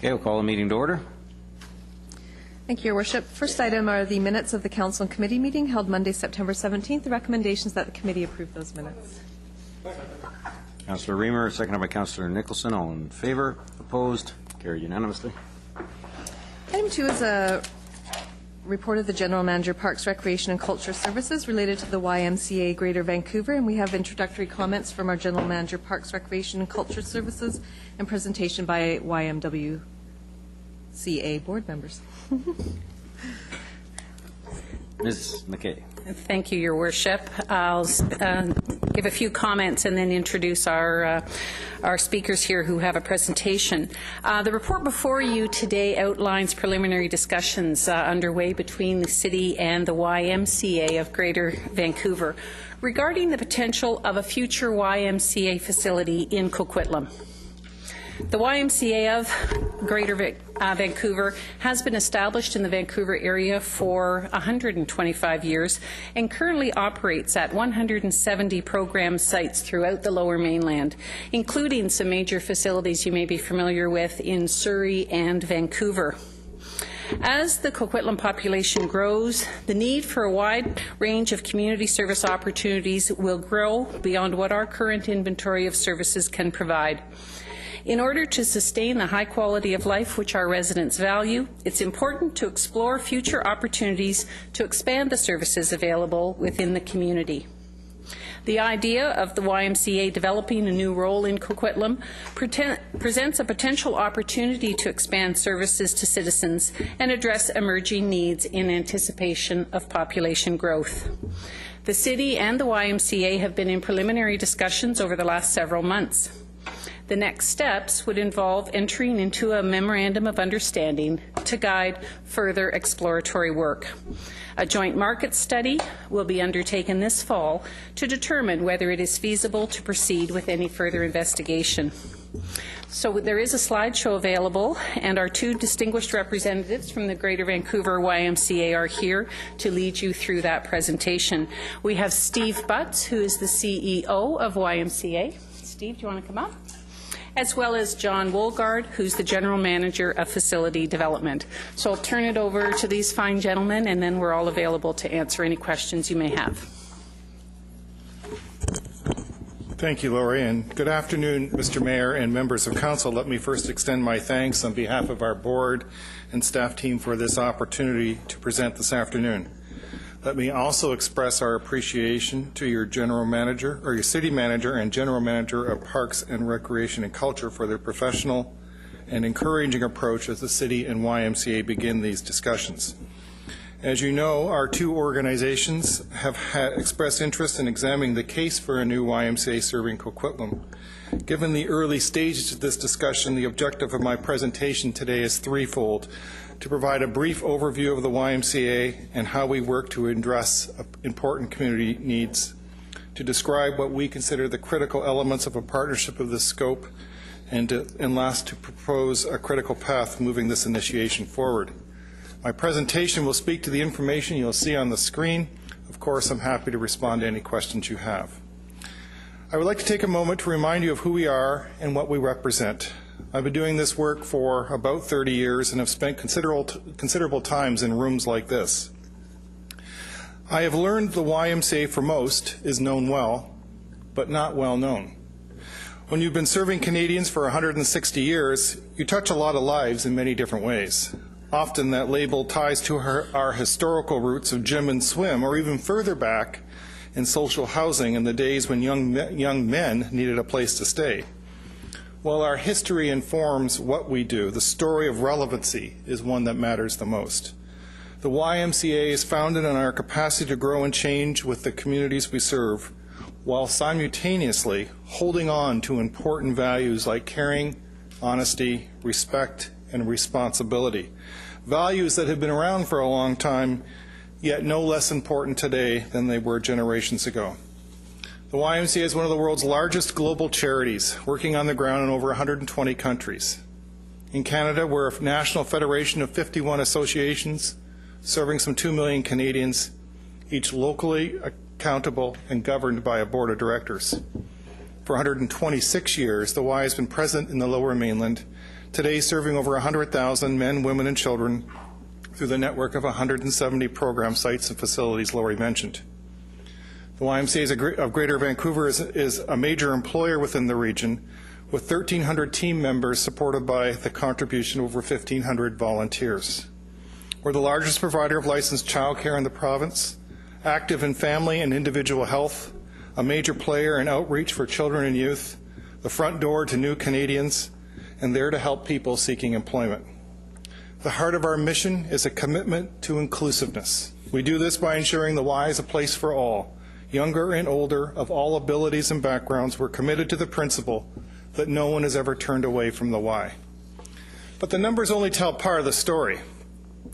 Okay, we'll call the meeting to order. Thank you, Your Worship. First item are the minutes of the Council and Committee meeting held Monday, September 17th. The recommendation is that the committee approve those minutes. Councillor Reamer, seconded by Councillor Nicholson. All in favour? Opposed? Carried unanimously. Item 2 is a report of the General Manager, Parks, Recreation and Culture Services related to the YMCA Greater Vancouver, and we have introductory comments from our General Manager, Parks, Recreation and Culture Services, and presentation by YMWCA board members. Ms. McKay. Thank you, Your Worship. I'll give a few comments and then introduce our speakers here who have a presentation. The report before you today outlines preliminary discussions underway between the City and the YMCA of Greater Vancouver regarding the potential of a future YMCA facility in Coquitlam. The YMCA of Greater Vancouver has been established in the Vancouver area for 125 years and currently operates at 170 program sites throughout the Lower Mainland, including some major facilities you may be familiar with in Surrey and Vancouver. As the Coquitlam population grows, the need for a wide range of community service opportunities will grow beyond what our current inventory of services can provide. In order to sustain the high quality of life which our residents value, it's important to explore future opportunities to expand the services available within the community. The idea of the YMCA developing a new role in Coquitlam presents a potential opportunity to expand services to citizens and address emerging needs in anticipation of population growth. The City and the YMCA have been in preliminary discussions over the last several months. The next steps would involve entering into a memorandum of understanding to guide further exploratory work. A joint market study will be undertaken this fall to determine whether it is feasible to proceed with any further investigation. So there is a slideshow available, and our two distinguished representatives from the Greater Vancouver YMCA are here to lead you through that presentation. We have Steve Butts, who is the CEO of YMCA. Steve, do you want to come up? As well as John Woolgard, who's the General Manager of Facility Development. So I'll turn it over to these fine gentlemen, and then we're all available to answer any questions you may have. Thank you, Laurie, and good afternoon, Mr. Mayor and members of Council. Let me first extend my thanks on behalf of our board and staff team for this opportunity to present this afternoon. Let me also express our appreciation to your General Manager, or your City Manager and General Manager of Parks and Recreation and Culture for their professional and encouraging approach as the City and YMCA begin these discussions. As you know, our two organizations have expressed interest in examining the case for a new YMCA serving Coquitlam. Given the early stages of this discussion, the objective of my presentation today is threefold: to provide a brief overview of the YMCA and how we work to address important community needs, to describe what we consider the critical elements of a partnership of this scope, and last, to propose a critical path moving this initiation forward. My presentation will speak to the information you'll see on the screen. Of course, I'm happy to respond to any questions you have. I would like to take a moment to remind you of who we are and what we represent. I've been doing this work for about 30 years and have spent considerable times in rooms like this. I have learned the YMCA for most is known well, but not well known. When you've been serving Canadians for 160 years, you touch a lot of lives in many different ways. Often that label ties to our historical roots of gym and swim, or even further back in social housing in the days when young men needed a place to stay. While our history informs what we do, the story of relevancy is one that matters the most. The YMCA is founded on our capacity to grow and change with the communities we serve, while simultaneously holding on to important values like caring, honesty, respect, and responsibility. Values that have been around for a long time, yet no less important today than they were generations ago. The YMCA is one of the world's largest global charities, working on the ground in over 120 countries. In Canada, we're a national federation of 51 associations, serving some 2 million Canadians, each locally accountable and governed by a board of directors. For 126 years, the Y has been present in the Lower Mainland, today serving over 100,000 men, women, and children through the network of 170 program sites and facilities Laurie mentioned. The YMCA of Greater Vancouver is a major employer within the region, with 1,300 team members supported by the contribution of over 1,500 volunteers. We're the largest provider of licensed childcare in the province, active in family and individual health, a major player in outreach for children and youth, the front door to new Canadians, and there to help people seeking employment. The heart of our mission is a commitment to inclusiveness. We do this by ensuring the Y is a place for all. Younger and older, of all abilities and backgrounds, we're committed to the principle that no one is ever turned away from the Y. But the numbers only tell part of the story.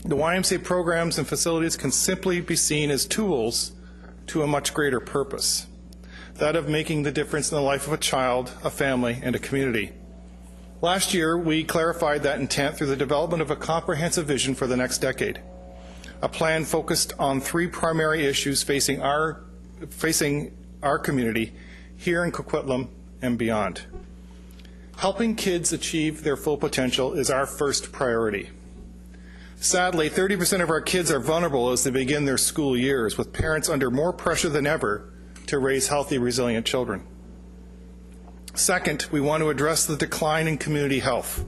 The YMCA programs and facilities can simply be seen as tools to a much greater purpose, that of making the difference in the life of a child, a family, and a community. Last year, we clarified that intent through the development of a comprehensive vision for the next decade, a plan focused on 3 primary issues facing our community here in Coquitlam and beyond. Helping kids achieve their full potential is our first priority. Sadly, 30% of our kids are vulnerable as they begin their school years, with parents under more pressure than ever to raise healthy, resilient children. Second, we want to address the decline in community health.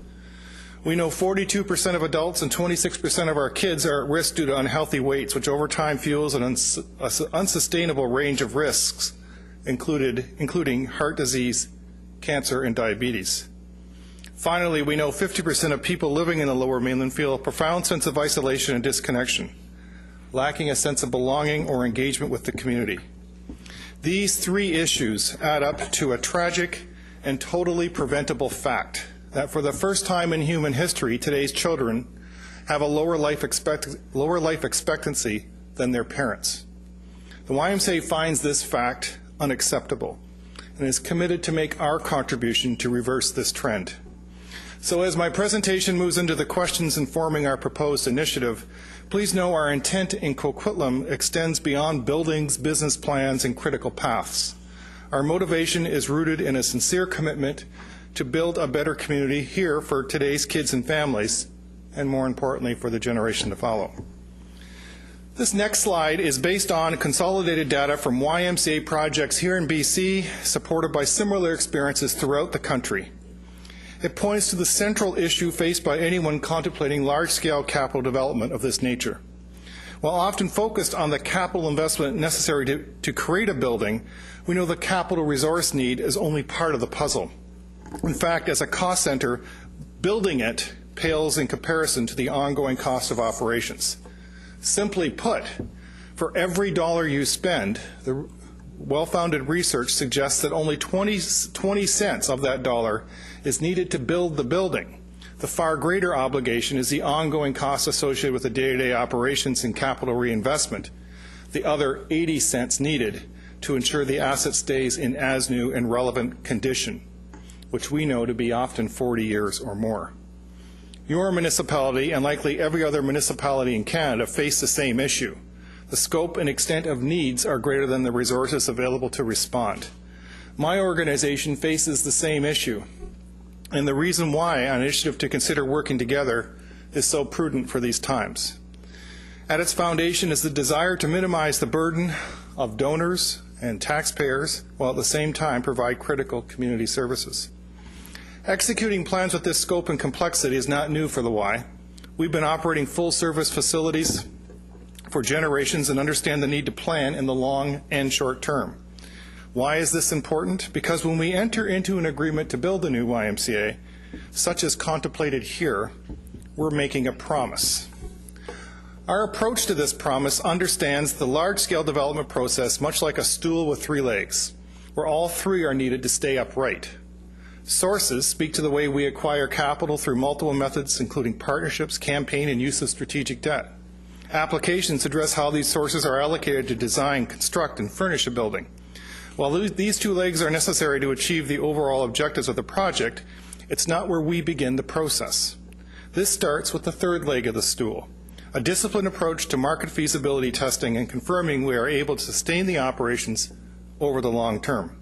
We know 42% of adults and 26% of our kids are at risk due to unhealthy weights, which over time fuels an unsustainable range of risks, including heart disease, cancer, and diabetes. Finally, we know 50% of people living in the Lower Mainland feel a profound sense of isolation and disconnection, lacking a sense of belonging or engagement with the community. These 3 issues add up to a tragic and totally preventable fact that for the first time in human history, today's children have a lower life expectancy than their parents. The YMCA finds this fact unacceptable and is committed to make our contribution to reverse this trend. So as my presentation moves into the questions informing our proposed initiative, please know our intent in Coquitlam extends beyond buildings, business plans, and critical paths. Our motivation is rooted in a sincere commitment to build a better community here for today's kids and families, and more importantly, for the generation to follow. This next slide is based on consolidated data from YMCA projects here in BC, supported by similar experiences throughout the country. It points to the central issue faced by anyone contemplating large-scale capital development of this nature. While often focused on the capital investment necessary to create a building, we know the capital resource need is only part of the puzzle. In fact, as a cost center, building it pales in comparison to the ongoing cost of operations. Simply put, for every dollar you spend, the well-founded research suggests that only 20 cents of that dollar is needed to build the building. The far greater obligation is the ongoing costs associated with the day-to-day operations and capital reinvestment, the other 80 cents needed to ensure the asset stays in as-new and relevant condition, which we know to be often 40 years or more. Your municipality, and likely every other municipality in Canada, face the same issue. The scope and extent of needs are greater than the resources available to respond. My organization faces the same issue, and the reason why an initiative to consider working together is so prudent for these times. At its foundation is the desire to minimize the burden of donors and taxpayers, while at the same time provide critical community services. Executing plans with this scope and complexity is not new for the Y. We've been operating full-service facilities for generations and understand the need to plan in the long and short term. Why is this important? Because when we enter into an agreement to build a new YMCA, such as contemplated here, we're making a promise. Our approach to this promise understands the large-scale development process much like a stool with 3 legs, where all 3 are needed to stay upright. Sources speak to the way we acquire capital through multiple methods, including partnerships, campaign, and use of strategic debt. Applications address how these sources are allocated to design, construct, and furnish a building. While these 2 legs are necessary to achieve the overall objectives of the project, it's not where we begin the process. This starts with the 3rd leg of the stool, a disciplined approach to market feasibility testing and confirming we are able to sustain the operations over the long term.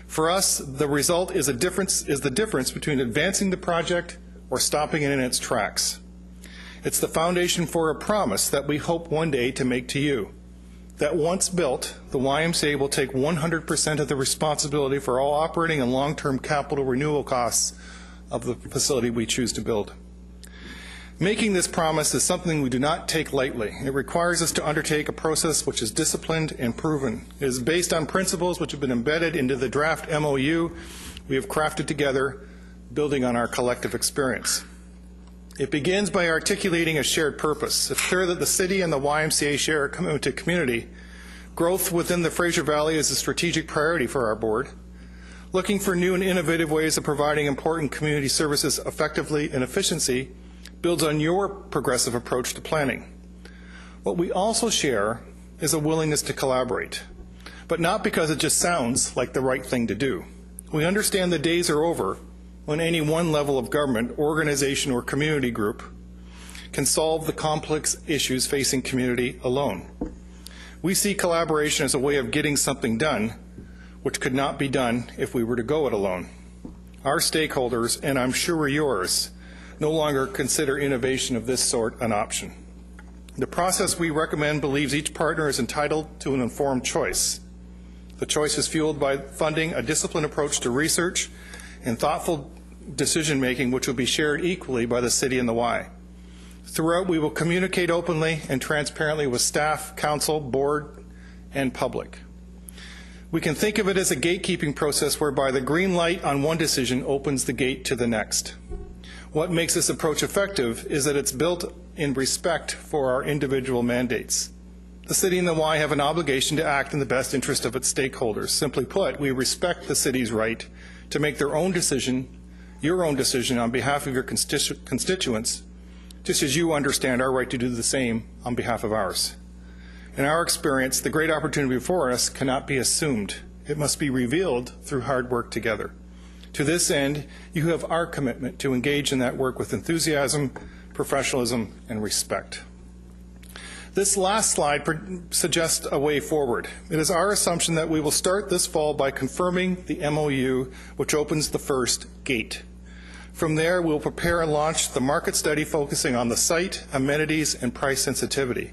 For us, the result is the difference between advancing the project or stopping it in its tracks. It's the foundation for a promise that we hope one day to make to you, that once built, the YMCA will take 100% of the responsibility for all operating and long-term capital renewal costs of the facility we choose to build. Making this promise is something we do not take lightly. It requires us to undertake a process which is disciplined and proven. It is based on principles which have been embedded into the draft MOU we have crafted together, building on our collective experience. It begins by articulating a shared purpose. It's clear that the city and the YMCA share a commitment to community. Growth within the Fraser Valley is a strategic priority for our board. Looking for new and innovative ways of providing important community services effectively and efficiently builds on your progressive approach to planning. What we also share is a willingness to collaborate, but not because it just sounds like the right thing to do. We understand the days are over when any one level of government, organization, or community group can solve the complex issues facing community alone. We see collaboration as a way of getting something done, which could not be done if we were to go it alone. Our stakeholders, and I'm sure yours, no longer consider innovation of this sort an option. The process we recommend believes each partner is entitled to an informed choice. The choice is fueled by funding a disciplined approach to research and thoughtful decision-making which will be shared equally by the city and the Y. Throughout, we will communicate openly and transparently with staff, council, board, and public. We can think of it as a gatekeeping process whereby the green light on one decision opens the gate to the next. What makes this approach effective is that it's built in respect for our individual mandates. The city and the Y have an obligation to act in the best interest of its stakeholders. Simply put, we respect the city's right to make their own decision, your own decision on behalf of your constituents, just as you understand our right to do the same on behalf of ours. In our experience, the great opportunity before us cannot be assumed. It must be revealed through hard work together. To this end, you have our commitment to engage in that work with enthusiasm, professionalism, and respect. This last slide suggests a way forward. It is our assumption that we will start this fall by confirming the MOU, which opens the first gate. From there, we'll prepare and launch the market study focusing on the site, amenities, and price sensitivity.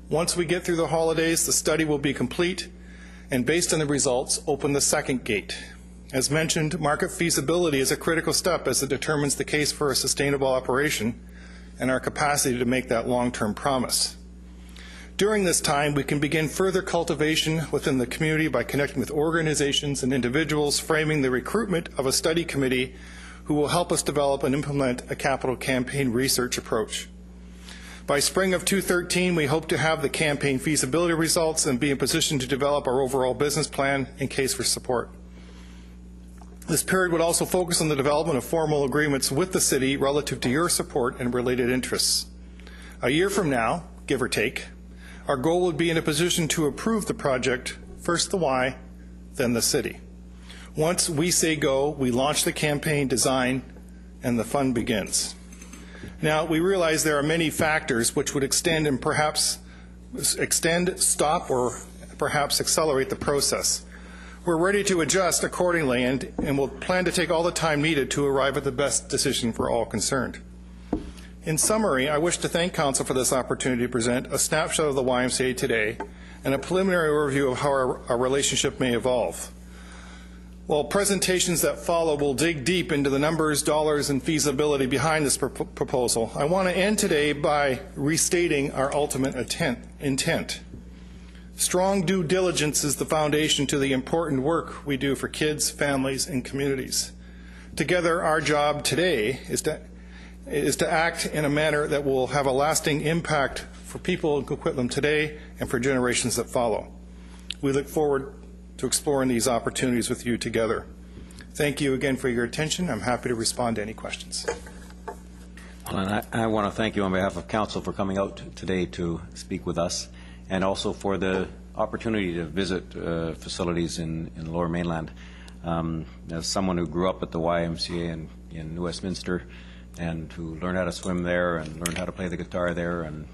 Once we get through the holidays, the study will be complete, and based on the results, open the second gate. As mentioned, market feasibility is a critical step as it determines the case for a sustainable operation and our capacity to make that long-term promise. During this time, we can begin further cultivation within the community by connecting with organizations and individuals, framing the recruitment of a study committee who will help us develop and implement a capital campaign research approach. By spring of 2013, we hope to have the campaign feasibility results and be in position to develop our overall business plan and case for support. This period would also focus on the development of formal agreements with the city relative to your support and related interests. A year from now, give or take, our goal would be in a position to approve the project, first the Y, then the city. Once we say go, we launch the campaign design and the fun begins. Now, we realize there are many factors which would extend, stop, or perhaps accelerate the process. We're ready to adjust accordingly and will plan to take all the time needed to arrive at the best decision for all concerned. In summary, I wish to thank Council for this opportunity to present a snapshot of the YMCA today and a preliminary overview of how our relationship may evolve. While presentations that follow will dig deep into the numbers, dollars, and feasibility behind this proposal, I want to end today by restating our ultimate intent. Strong due diligence is the foundation to the important work we do for kids, families, and communities. Together, our job today is to act in a manner that will have a lasting impact for people in Coquitlam today and for generations that follow. We look forward to exploring these opportunities with you together. Thank you again for your attention. I'm happy to respond to any questions. Well, and I want to thank you on behalf of Council for coming out today to speak with us, and also for the opportunity to visit facilities in Lower Mainland. As someone who grew up at the YMCA in New Westminster and who learned how to swim there and learned how to play the guitar there, and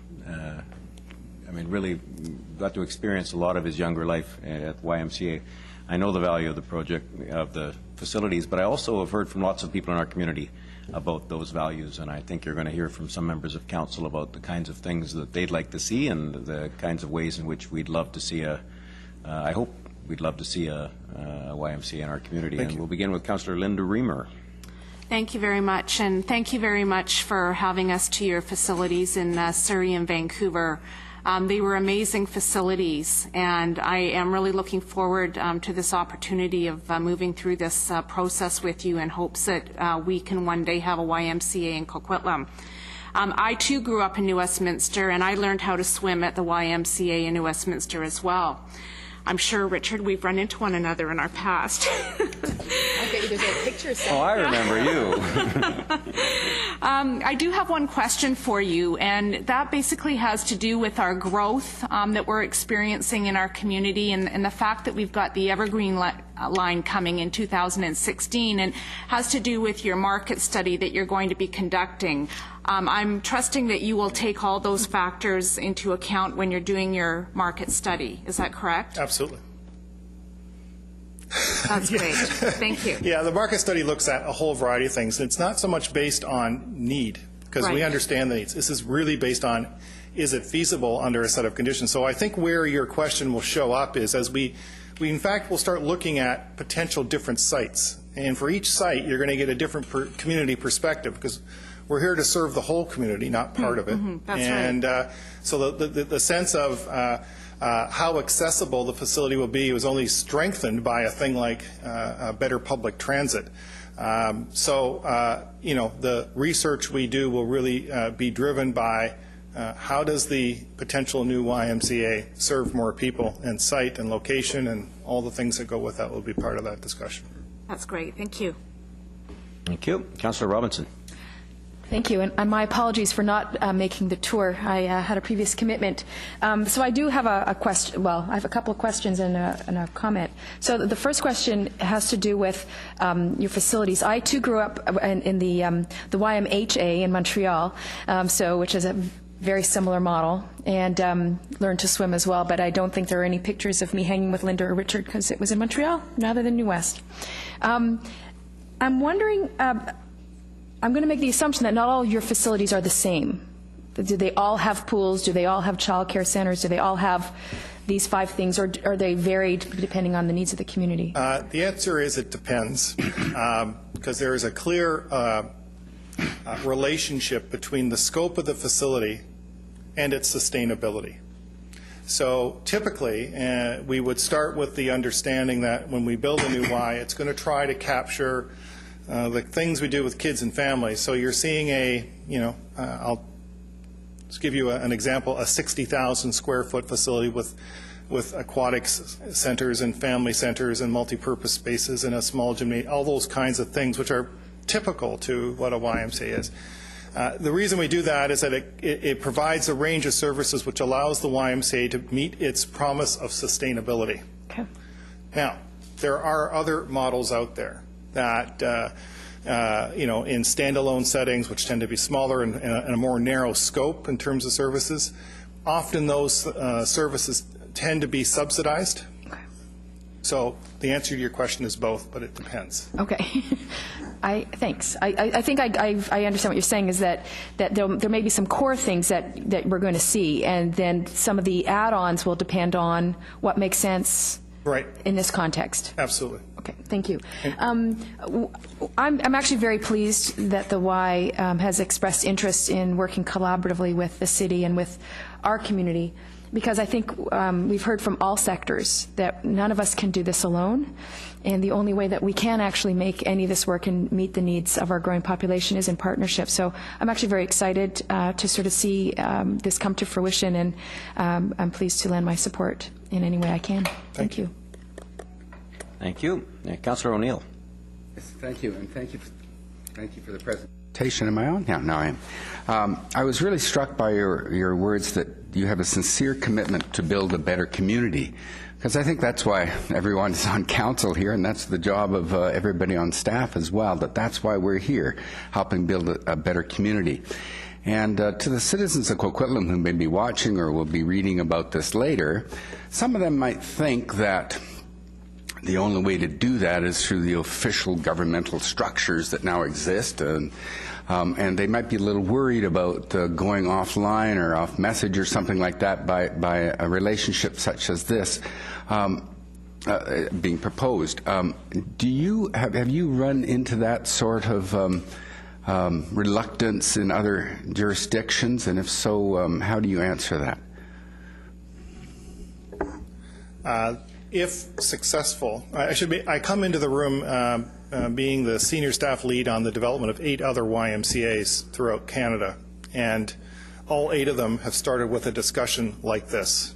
I mean, really got to experience a lot of his younger life at YMCA. I know the value of the project, of the facilities, but I also have heard from lots of people in our community about those values. And I think you're going to hear from some members of council about the kinds of things that they'd like to see and the kinds of ways in which we'd love to see I hope we'd love to see a YMCA in our community. And we'll begin with Councillor Linda Reamer. Thank you very much, and thank you very much for having us to your facilities in Surrey and Vancouver. They were amazing facilities, and I am really looking forward to this opportunity of moving through this process with you in hopes that we can one day have a YMCA in Coquitlam. I too grew up in New Westminster, and I learned how to swim at the YMCA in New Westminster as well. I'm sure, Richard, we've run into one another in our past. I bet you there's old pictures. Oh, I remember you. I do have one question for you, and that basically has to do with our growth that we're experiencing in our community and the fact that we've got the Evergreen line coming in 2016, and has to do with your market study that you're going to be conducting. I'm trusting that you will take all those factors into account when you're doing your market study. Is that correct? Absolutely. That's great. Thank you. Yeah, the market study looks at a whole variety of things. It's not so much based on need, because we understand the needs. This is really based on, is it feasible under a set of conditions? So I think where your question will show up is as we in fact will start looking at potential different sites. And for each site, you're going to get a different community perspective, because we're here to serve the whole community, not part of it. That's and right. So the sense of how accessible the facility will be was only strengthened by a thing like better public transit. You know, the research we do will really be driven by how does the potential new YMCA serve more people, and site and location and all the things that go with that will be part of that discussion. That's great. Thank you. Thank you. Councillor Robinson. Thank you, and my apologies for not making the tour. I had a previous commitment. So I do have a question. Well, I have a couple of questions and a comment. So the first question has to do with your facilities. I too grew up in the YMCA in Montreal, which is a very similar model, and learned to swim as well. But I don't think there are any pictures of me hanging with Linda or Richard because it was in Montreal rather than New West. I'm wondering. I'm going to make the assumption that not all your facilities are the same. Do they all have pools? Do they all have child care centers? Do they all have these 5 things, or are they varied depending on the needs of the community? The answer is it depends, because there is a clear relationship between the scope of the facility and its sustainability. So typically, we would start with the understanding that when we build a new Y, it's going to try to capture the things we do with kids and families. So you're seeing I'll just give you an example, a 60,000 square foot facility with aquatics centers and family centers and multi-purpose spaces and a small gymnasium, all those kinds of things which are typical to what a YMCA is. The reason we do that is that it provides a range of services which allows the YMCA to meet its promise of sustainability. Okay. Now, there are other models out there that, in standalone settings, which tend to be smaller and a more narrow scope in terms of services, often those services tend to be subsidized. Okay. So the answer to your question is both, but it depends. Okay. Thanks. I think I understand what you're saying is that there may be some core things that we're going to see, and then some of the add-ons will depend on what makes sense. Right. In this context. Absolutely. Okay, thank you. I'm actually very pleased that the Y has expressed interest in working collaboratively with the city and with our community, because I think we've heard from all sectors that none of us can do this alone, and the only way that we can actually make any of this work and meet the needs of our growing population is in partnership. So I'm actually very excited to sort of see this come to fruition, and I'm pleased to lend my support in any way I can. Thank you. Thank you. Councillor O'Neill. Yes, thank you, and thank you for the presentation. Am I on? Yeah, now I am. I was really struck by your words that you have a sincere commitment to build a better community, because I think that's why everyone is on council here, and that's the job of everybody on staff as well, that's why we're here, helping build a better community. And to the citizens of Coquitlam who may be watching or will be reading about this later, some of them might think that the only way to do that is through the official governmental structures that now exist, and they might be a little worried about going offline or off message or something like that by a relationship such as this being proposed. Have you run into that sort of reluctance in other jurisdictions, and if so, how do you answer that? If successful, I come into the room being the senior staff lead on the development of 8 other YMCAs throughout Canada, and all 8 of them have started with a discussion like this.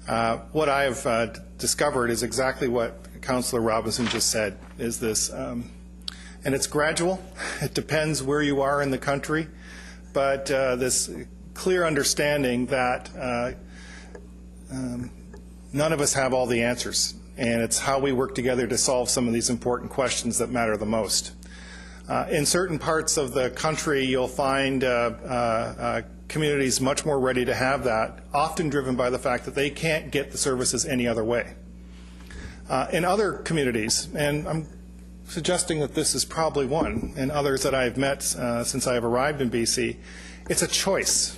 What I've discovered is exactly what Councillor Robinson just said, is this, and it's gradual. It depends where you are in the country, but this clear understanding that none of us have all the answers, and it's how we work together to solve some of these important questions that matter the most. In certain parts of the country, you'll find communities much more ready to have that, often driven by the fact that they can't get the services any other way. In other communities, and I'm suggesting that this is probably one, and others that I've met since I've arrived in BC, it's a choice.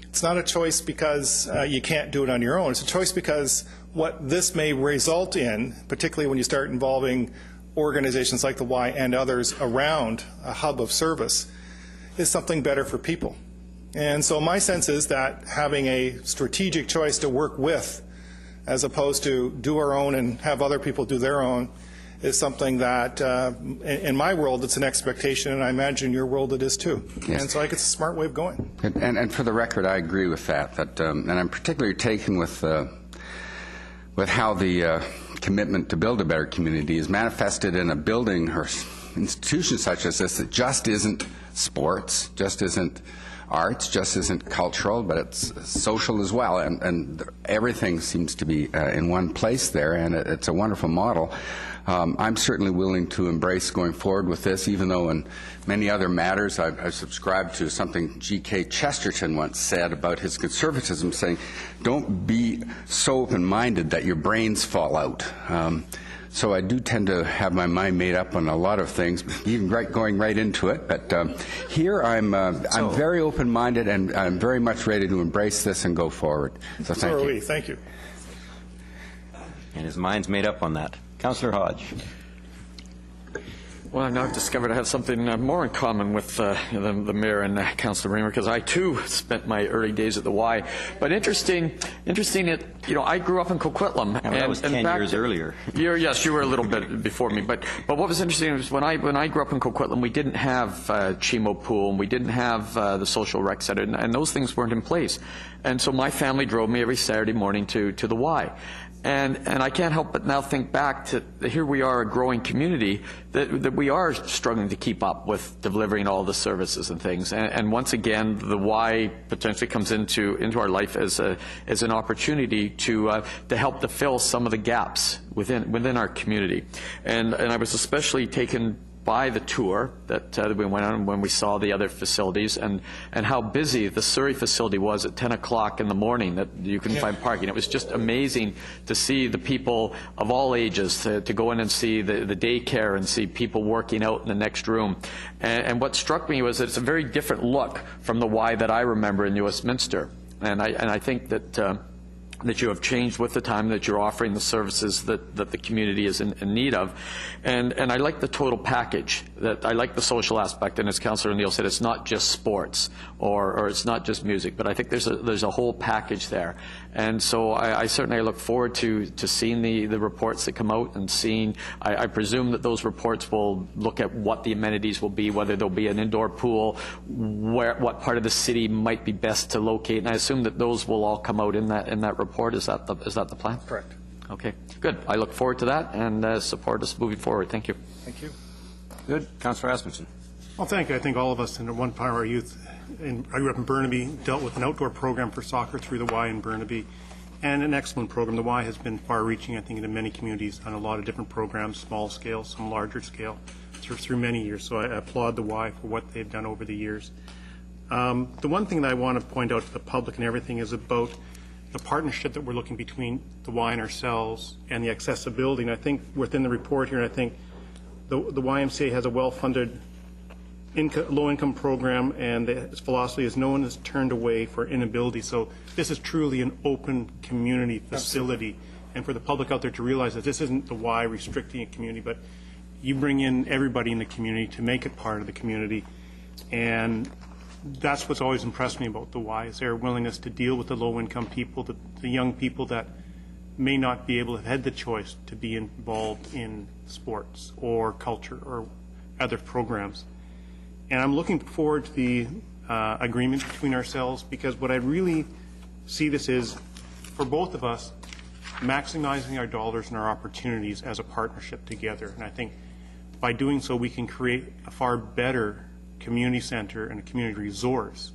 It's not a choice because you can't do it on your own. It's a choice because what this may result in, particularly when you start involving organizations like the Y and others around a hub of service, is something better for people. And so my sense is that having a strategic choice to work with, as opposed to do our own and have other people do their own, is something that, in my world, it's an expectation, and I imagine in your world it is too. Yes. And so I think it's a smart way of going. And for the record, I agree with that. And I'm particularly taken with how the commitment to build a better community is manifested in a building or institution such as this that just isn't sports, just isn't arts, just isn't cultural, but it's social as well, and everything seems to be in one place there, and it's a wonderful model. I'm certainly willing to embrace going forward with this, even though in many other matters I've subscribed to something G.K. Chesterton once said about his conservatism, saying, don't be so open-minded that your brains fall out. So I do tend to have my mind made up on a lot of things, even going right into it. But here I'm very open-minded, and I'm very much ready to embrace this and go forward. So thank you. Thank you. And his mind's made up on that. Councillor Hodge. Well, I've now discovered I have something more in common with the mayor and Councillor Raymer, because I too spent my early days at the Y. But interesting. I grew up in Coquitlam, and that was 10 years earlier. Yes, you were a little bit before me. But what was interesting was when I grew up in Coquitlam, we didn't have Chimo Pool, and we didn't have the social rec center, and those things weren't in place. And so my family drove me every Saturday morning to the Y. And I can't help but now think back to here we are, a growing community that we are struggling to keep up with delivering all the services and things. And once again, the Y potentially comes into our life as an opportunity to help to fill some of the gaps within our community. And I was especially taken by the tour that we went on when we saw the other facilities, and how busy the Surrey facility was at 10 o'clock in the morning, that you couldn't find parking. It was just amazing to see the people of all ages, to go in and see the daycare and see people working out in the next room. And what struck me was that it's a very different look from the Y that I remember in Westminster. And I think that you have changed with the time, that you're offering the services that the community is in need of. And I like the total package. That I like the social aspect, and as Councillor O'Neill said, it's not just sports or it's not just music, but I think there's a whole package there. And so I certainly look forward to seeing the reports that come out, and seeing, I presume that those reports will look at what the amenities will be, whether there'll be an indoor pool, what part of the city might be best to locate, and I assume that those will all come out in that report. Is that the plan? Correct. Okay, good. I look forward to that and support us moving forward. Thank you. Thank you. Good. Councillor Asmussen. Well, thank you. I think all of us in one part of our youth, I grew up in Burnaby, dealt with an outdoor program for soccer through the Y in Burnaby, and an excellent program. The Y has been far-reaching, I think, into many communities on a lot of different programs, small scale, some larger scale, through many years. So I applaud the Y for what they've done over the years. The one thing that I want to point out to the public and everything is about the partnership that we're looking between the Y and ourselves and the accessibility. And I think within the report here, and I think the YMCA has a well-funded low-income program, and its philosophy is no one is turned away for inability. So this is truly an open community facility. Absolutely. And for the public out there to realize that this isn't the Y restricting a community, but you bring in everybody in the community to make it part of the community. And that's what's always impressed me about the Y, is their willingness to deal with the low-income people, the young people that may not be able to have had the choice to be involved in sports or culture or other programs. And I'm looking forward to the agreement between ourselves, because what I really see this is, for both of us, maximizing our dollars and our opportunities as a partnership together. And I think by doing so, we can create a far better community center and a community resource.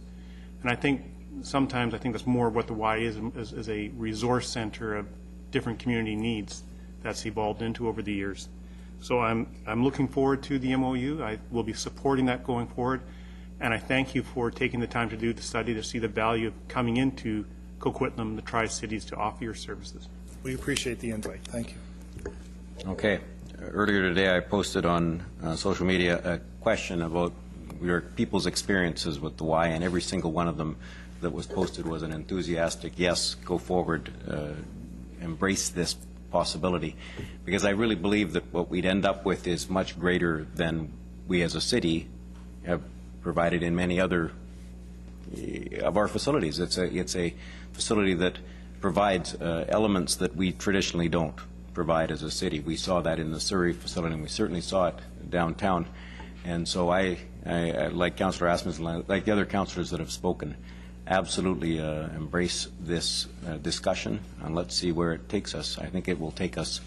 And I think sometimes that's more of what the Y is a resource center of different community needs that's evolved into over the years. So I'm looking forward to the MOU. I will be supporting that going forward. And I thank you for taking the time to do the study to see the value of coming into Coquitlam, the Tri-Cities, to offer your services. We appreciate the invite. Thank you. Okay. Earlier today, I posted on social media a question about your people's experiences with the Y, and every single one of them that was posted was an enthusiastic, yes, go forward, embrace this possibility, because I really believe that what we'd end up with is much greater than we as a city have provided in many other of our facilities. It's a facility that provides elements that we traditionally don't provide as a city. We saw that in the Surrey facility, and we certainly saw it downtown. And so I like Councillor Asmussen, like the other councillors that have spoken, absolutely embrace this discussion, and let's see where it takes us. I think it will take us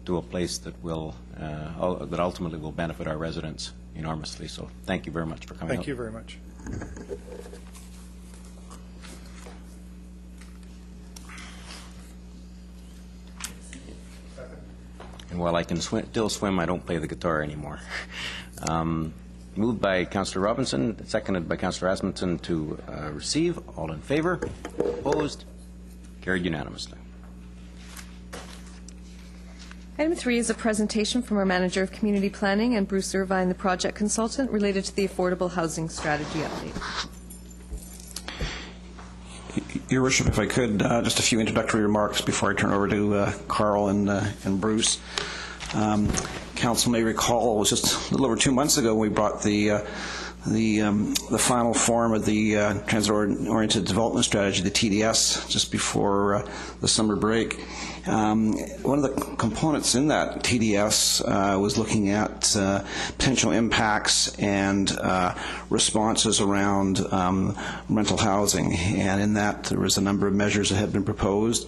to a place that will that ultimately will benefit our residents enormously. So thank you very much for coming. Thank you very much. And while I can still swim, I don't play the guitar anymore. Moved by Councillor Robinson, seconded by Councillor Asmussen to receive. All in favour? Opposed? Carried unanimously. Item 3 is a presentation from our Manager of Community Planning and Bruce Irvine, the project consultant, related to the Affordable Housing Strategy update. Your Worship, if I could, just a few introductory remarks before I turn over to Carl and Bruce. Council may recall it was just a little over 2 months ago we brought the final form of the Transit-Oriented Development Strategy, the TDS, just before the summer break. One of the components in that TDS was looking at potential impacts and responses around rental housing, and in that there was a number of measures that had been proposed.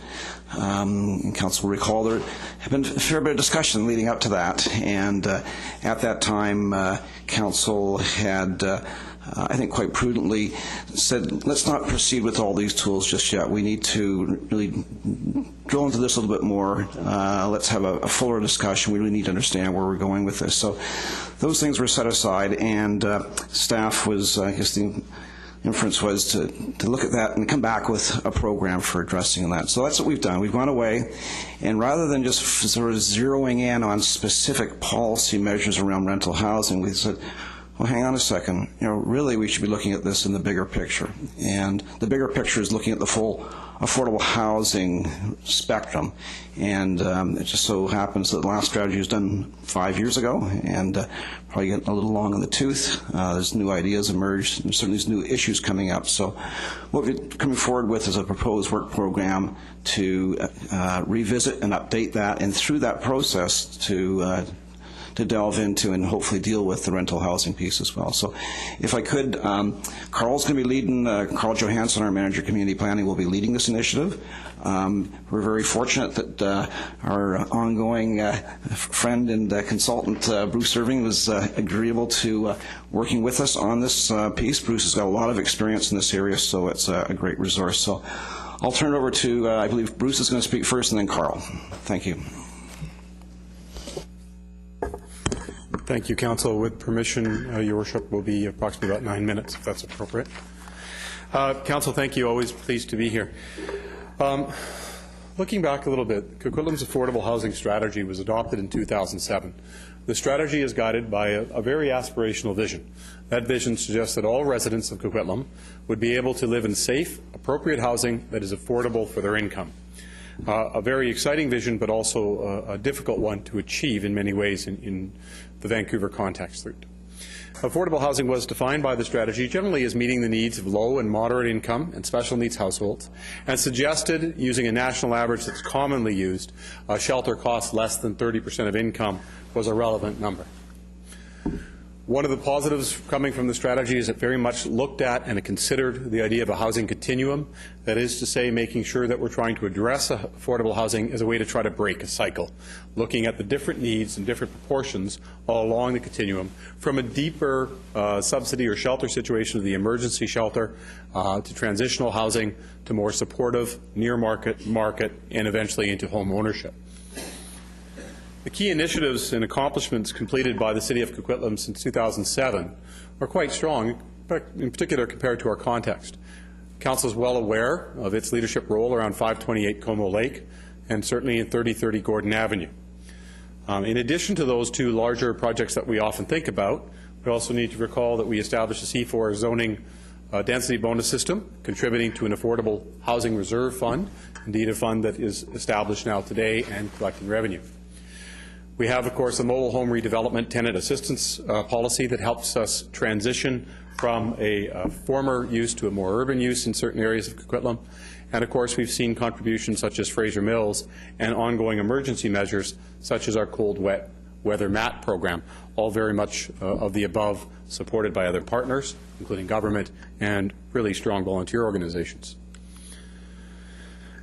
Council will recall there had been a fair bit of discussion leading up to that, and at that time Council had I think quite prudently said, let's not proceed with all these tools just yet. We need to really drill into this a little bit more. Let's have a fuller discussion. We really need to understand where we're going with this. So those things were set aside, and staff was, I guess the inference was to look at that and come back with a program for addressing that. So that's what we've done. We've gone away, and rather than just sort of zeroing in on specific policy measures around rental housing, we said, well, hang on a second. Really, we should be looking at this in the bigger picture. And the bigger picture is looking at the full affordable housing spectrum. And it just so happens that the last strategy was done 5 years ago, and probably getting a little long in the tooth. There's new ideas emerged, and certainly there's new issues coming up. So what we're coming forward with is a proposed work program to revisit and update that, and through that process to delve into and hopefully deal with the rental housing piece as well. So if I could, Carl's going to be leading, Carl Johansson, our Manager of Community Planning, will be leading this initiative. We're very fortunate that our ongoing friend and consultant, Bruce Irving, was agreeable to working with us on this piece. Bruce has got a lot of experience in this area, so it's a great resource. So I'll turn it over to, I believe Bruce is going to speak first, and then Carl. Thank you. Thank you, Council. With permission, Your Worship, will be approximately about 9 minutes, if that's appropriate. Council, thank you. Always pleased to be here. Looking back a little bit, Coquitlam's affordable housing strategy was adopted in 2007. The strategy is guided by a very aspirational vision. That vision suggests that all residents of Coquitlam would be able to live in safe, appropriate housing that is affordable for their income. A very exciting vision, but also a difficult one to achieve in many ways in the Vancouver context. Affordable housing was defined by the strategy generally as meeting the needs of low and moderate income and special needs households, and suggested, using a national average that's commonly used, a shelter cost less than 30% of income was a relevant number. One of the positives coming from the strategy is it very much looked at and it considered the idea of a housing continuum. That is to say, making sure that we're trying to address affordable housing as a way to try to break a cycle, looking at the different needs and different proportions all along the continuum, from a deeper subsidy or shelter situation of the emergency shelter to transitional housing to more supportive, near market, and eventually into home ownership. The key initiatives and accomplishments completed by the City of Coquitlam since 2007 are quite strong, in particular compared to our context. Council is well aware of its leadership role around 528 Como Lake and certainly in 3030 Gordon Avenue. In addition to those two larger projects that we often think about, we also need to recall that we established a C4 zoning density bonus system, contributing to an affordable housing reserve fund, indeed a fund that is established now today and collecting revenue. We have, of course, a mobile home redevelopment tenant assistance policy that helps us transition from a former use to a more urban use in certain areas of Coquitlam. And, of course, we've seen contributions such as Fraser Mills and ongoing emergency measures such as our cold, wet weather mat program, all very much of the above, supported by other partners, including government and really strong volunteer organizations.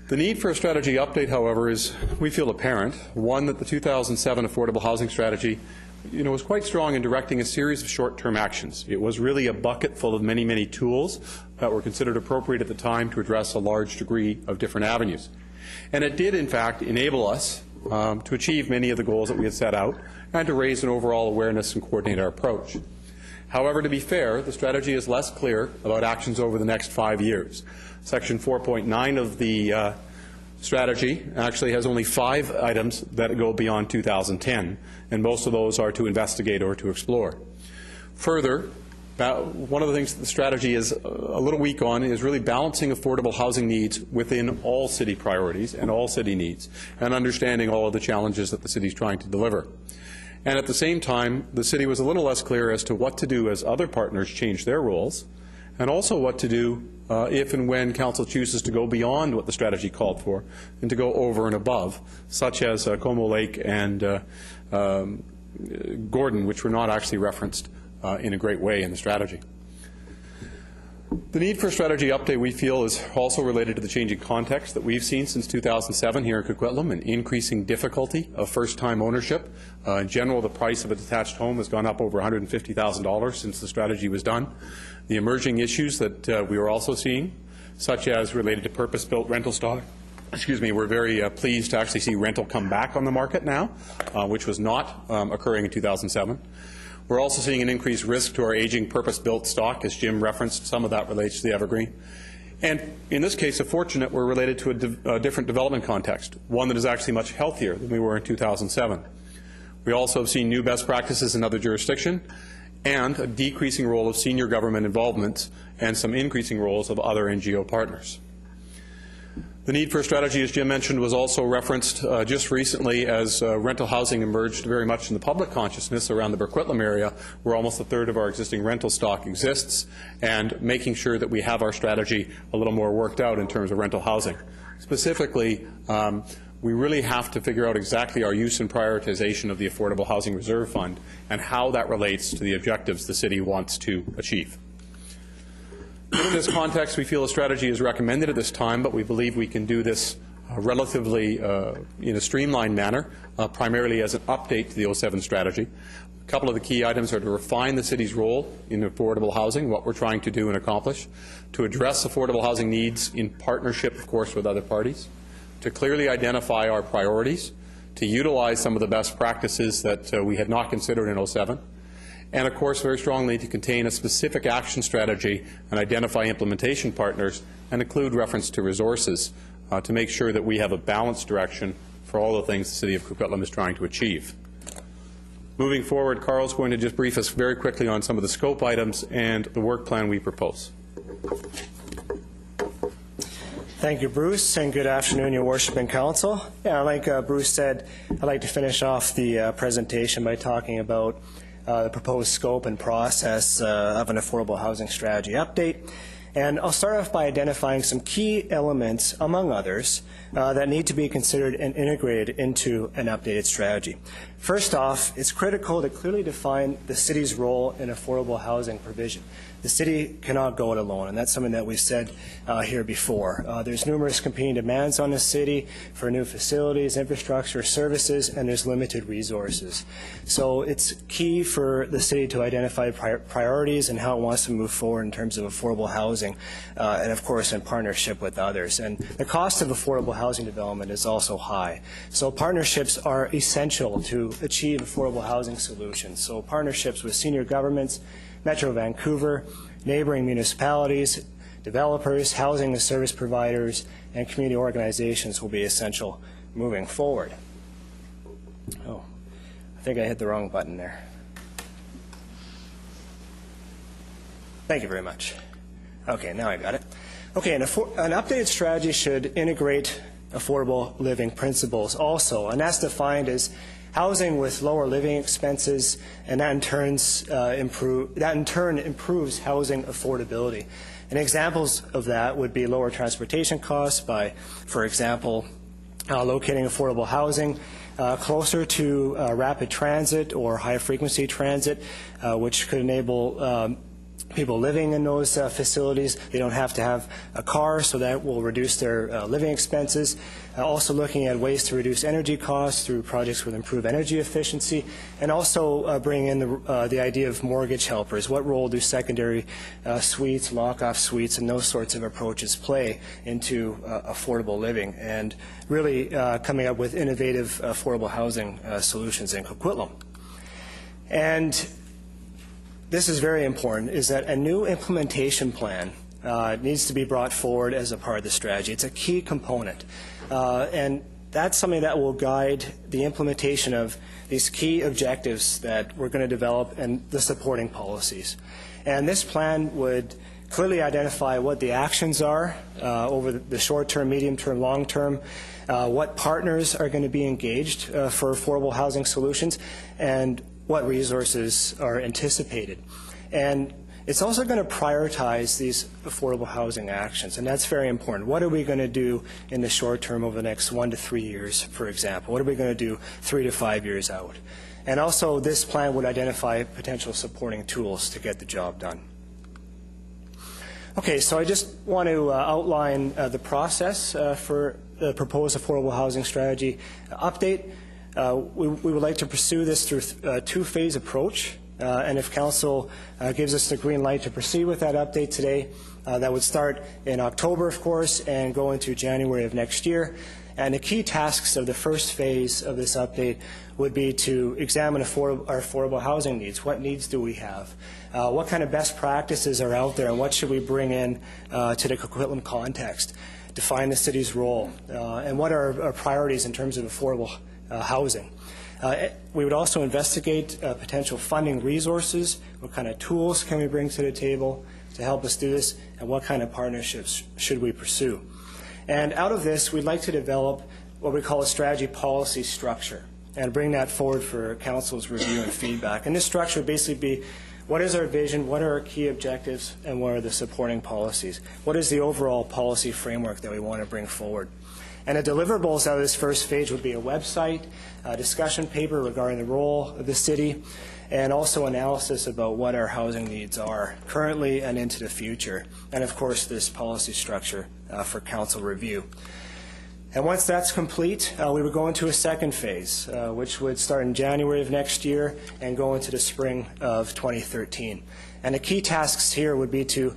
The need for a strategy update, however, is, we feel, apparent. One, that the 2007 Affordable Housing Strategy was quite strong in directing a series of short-term actions. It was really a bucket full of many, many tools that were considered appropriate at the time to address a large degree of different avenues. And it did, in fact, enable us to achieve many of the goals that we had set out and to raise an overall awareness and coordinate our approach. However, to be fair, the strategy is less clear about actions over the next 5 years. Section 4.9 of the strategy actually has only 5 items that go beyond 2010, and most of those are to investigate or to explore. Further, one of the things that the strategy is a little weak on is really balancing affordable housing needs within all city priorities and all city needs, and understanding all of the challenges that the city is trying to deliver. And at the same time, the city was a little less clear as to what to do as other partners change their roles, and also what to do if and when Council chooses to go beyond what the strategy called for and to go over and above, such as Como Lake and Gordon, which were not actually referenced in a great way in the strategy. The need for a strategy update, we feel, is also related to the changing context that we've seen since 2007 here in Coquitlam, an increasing difficulty of first-time ownership. In general, the price of a detached home has gone up over $150,000 since the strategy was done. The emerging issues that we are also seeing, such as related to purpose-built rental stock. We're very pleased to actually see rental come back on the market now, which was not occurring in 2007. We're also seeing an increased risk to our aging purpose-built stock, as Jim referenced. Some of that relates to the evergreen. And in this case, if fortunate, we're related to a different development context, one that is actually much healthier than we were in 2007. We also have seen new best practices in other jurisdictions and a decreasing role of senior government involvement and some increasing roles of other NGO partners. The need for a strategy, as Jim mentioned, was also referenced just recently as rental housing emerged very much in the public consciousness around the Coquitlam area, where almost a third of our existing rental stock exists, and making sure that we have our strategy a little more worked out in terms of rental housing. Specifically, we really have to figure out exactly our use and prioritization of the Affordable Housing Reserve Fund and how that relates to the objectives the city wants to achieve. In this context, we feel a strategy is recommended at this time, but we believe we can do this relatively in a streamlined manner, primarily as an update to the 07 strategy. A couple of the key items are to refine the city's role in affordable housing, what we're trying to do and accomplish, to address affordable housing needs in partnership, of course, with other parties, to clearly identify our priorities, to utilize some of the best practices that we had not considered in 07, and, of course, very strongly to contain a specific action strategy and identify implementation partners and include reference to resources to make sure that we have a balanced direction for all the things the City of Coquitlam is trying to achieve. Moving forward, Carl's going to just brief us very quickly on some of the scope items and the work plan we propose. Thank you, Bruce, and good afternoon, Your Worship and Council. Yeah, like Bruce said, I'd like to finish off the presentation by talking about the proposed scope and process of an affordable housing strategy update. And I'll start off by identifying some key elements, among others, that need to be considered and integrated into an updated strategy. First off, it's critical to clearly define the city's role in affordable housing provision. The city cannot go it alone, and that's something that we've said here before. There's numerous competing demands on the city for new facilities, infrastructure, services, and there's limited resources. So it's key for the city to identify priorities and how it wants to move forward in terms of affordable housing, and of course in partnership with others. And the cost of affordable housing development is also high. So partnerships are essential to achieve affordable housing solutions. So partnerships with senior governments, Metro Vancouver, neighboring municipalities, developers, housing and service providers, and community organizations will be essential moving forward. Oh, I think I hit the wrong button there. Thank you very much. Okay, now I got it. Okay, an updated strategy should integrate affordable living principles also, and that's defined as housing with lower living expenses, and that in turn improves housing affordability. And examples of that would be lower transportation costs by, for example, locating affordable housing closer to rapid transit or high-frequency transit, which could enable people living in those facilities. They don't have to have a car, so that will reduce their living expenses. Also looking at ways to reduce energy costs through projects with improved energy efficiency, and also bring in the idea of mortgage helpers. What role do secondary suites, lock-off suites, and those sorts of approaches play into affordable living, and really coming up with innovative affordable housing solutions in Coquitlam. And this is very important, is that a new implementation plan needs to be brought forward as a part of the strategy. It's a key component. And that's something that will guide the implementation of these key objectives that we're going to develop and the supporting policies. And this plan would clearly identify what the actions are over the short term, medium term, long term, what partners are going to be engaged for affordable housing solutions, and what resources are anticipated. And it's also going to prioritize these affordable housing actions, and that's very important. What are we going to do in the short term over the next 1 to 3 years, for example? What are we going to do 3 to 5 years out? And also, this plan would identify potential supporting tools to get the job done. Okay, so I just want to outline the process for the proposed affordable housing strategy update. We would like to pursue this through a two-phase approach, and if Council gives us the green light to proceed with that update today, that would start in October, of course, and go into January of next year. And the key tasks of the first phase of this update would be to examine our affordable housing needs. What needs do we have? What kind of best practices are out there, and what should we bring in to the Coquitlam context? Define the city's role, and what are our priorities in terms of affordable housing. We would also investigate potential funding resources. What kind of tools can we bring to the table to help us do this, and what kind of partnerships should we pursue? And out of this, we'd like to develop what we call a strategy policy structure and bring that forward for Council's review and feedback. And this structure would basically be, what is our vision, what are our key objectives, and what are the supporting policies? What is the overall policy framework that we want to bring forward? And the deliverables out of this first phase would be a website, a discussion paper regarding the role of the city, and also analysis about what our housing needs are currently and into the future. And of course, this policy structure for Council review. And once that's complete, we would go into a second phase, which would start in January of next year and go into the spring of 2013. And the key tasks here would be to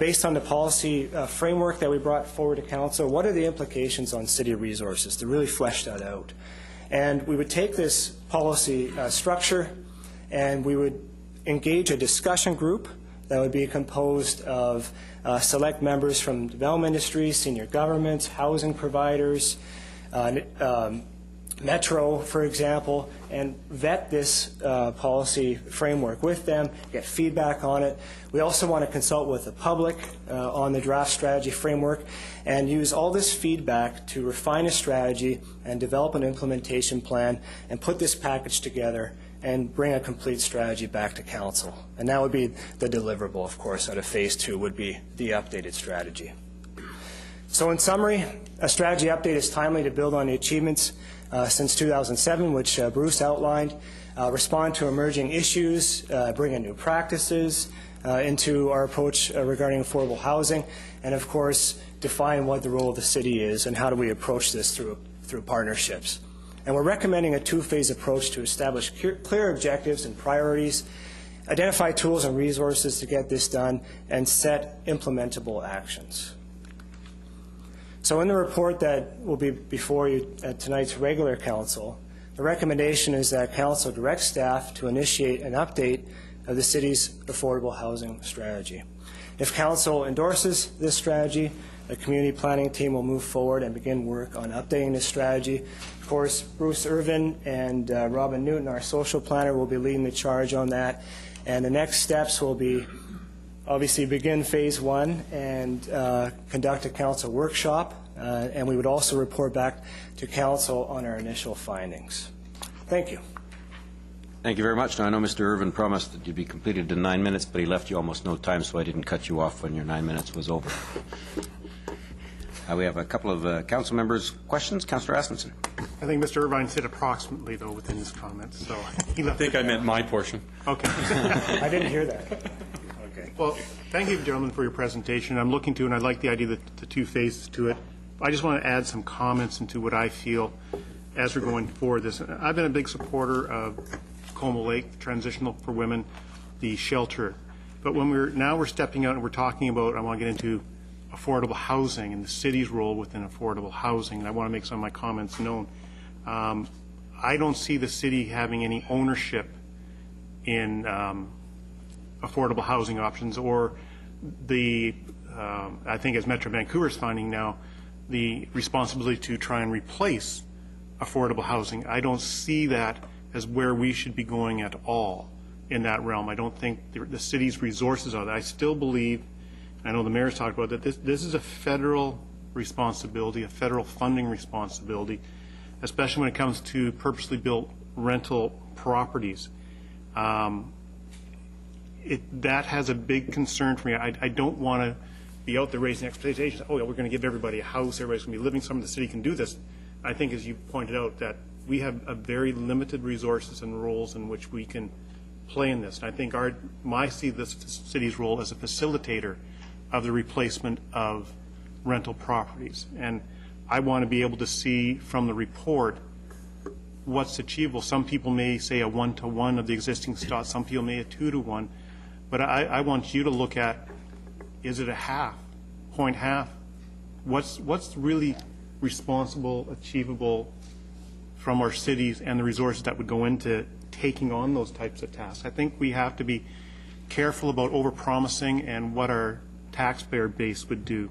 based on the policy framework that we brought forward to Council, what are the implications on city resources to really flesh that out? And we would take this policy structure and we would engage a discussion group that would be composed of select members from development industries, senior government, housing providers, Metro, for example, and vet this policy framework with them, get feedback on it. We also want to consult with the public on the draft strategy framework and use all this feedback to refine a strategy and develop an implementation plan and put this package together and bring a complete strategy back to Council. And that would be the deliverable, of course, out of Phase 2 would be the updated strategy. So in summary, a strategy update is timely to build on the achievements since 2007, which Bruce outlined, respond to emerging issues, bring in new practices into our approach regarding affordable housing, and of course, define what the role of the city is and how do we approach this through partnerships. And we're recommending a two-phase approach to establish clear objectives and priorities, identify tools and resources to get this done, and set implementable actions. So in the report that will be before you at tonight's regular council, the recommendation is that council direct staff to initiate an update of the city's affordable housing strategy. If council endorses this strategy, the community planning team will move forward and begin work on updating this strategy. Of course, Bruce Irvin and Robin Newton, our social planner, will be leading the charge on that. And the next steps will be obviously begin Phase 1 and conduct a council workshop. And we would also report back to council on our initial findings. Thank you. Thank you very much. Now, I know Mr. Irvin promised that you'd be completed in 9 minutes, but he left you almost no time, so I didn't cut you off when your 9 minutes was over. We have a couple of council members' questions. Councillor Asmussen. I think Mr. Irvine said approximately, though, within his comments. So he left. I think I meant my portion. Okay. I didn't hear that. Okay. Well, thank you, gentlemen, for your presentation. I'm looking to, and I like the idea that the two phases to it. I just want to add some comments into what I feel as we're going forward. I've been a big supporter of Como Lake, transitional for women, the shelter. But when we're stepping out and we're talking about, I want to get into affordable housing and the city's role within affordable housing, and I want to make some of my comments known. I don't see the city having any ownership in affordable housing options or the, I think as Metro Vancouver is finding now, the responsibility to try and replace affordable housing. I don't see that as where we should be going at all in that realm. I don't think the city's resources are there. I still believe, I know the mayor's talked about that, this is a federal responsibility, a federal funding responsibility, especially when it comes to purposely built rental properties. That has a big concern for me. I don't want to be out there raising expectations. Oh, yeah, we're going to give everybody a house, everybody's going to be living somewhere, the city can do this. I think, as you pointed out, that we have a very limited resources and roles in which we can play in this. And I think I see this city's role as a facilitator of the replacement of rental properties. And I want to be able to see from the report what's achievable. Some people may say a 1-to-1 of the existing stock, some people may a 2-to-1, but I want you to look at, is it a half, point half? What's really responsible, achievable from our cities and the resources that would go into taking on those types of tasks? I think we have to be careful about overpromising and what our taxpayer base would do.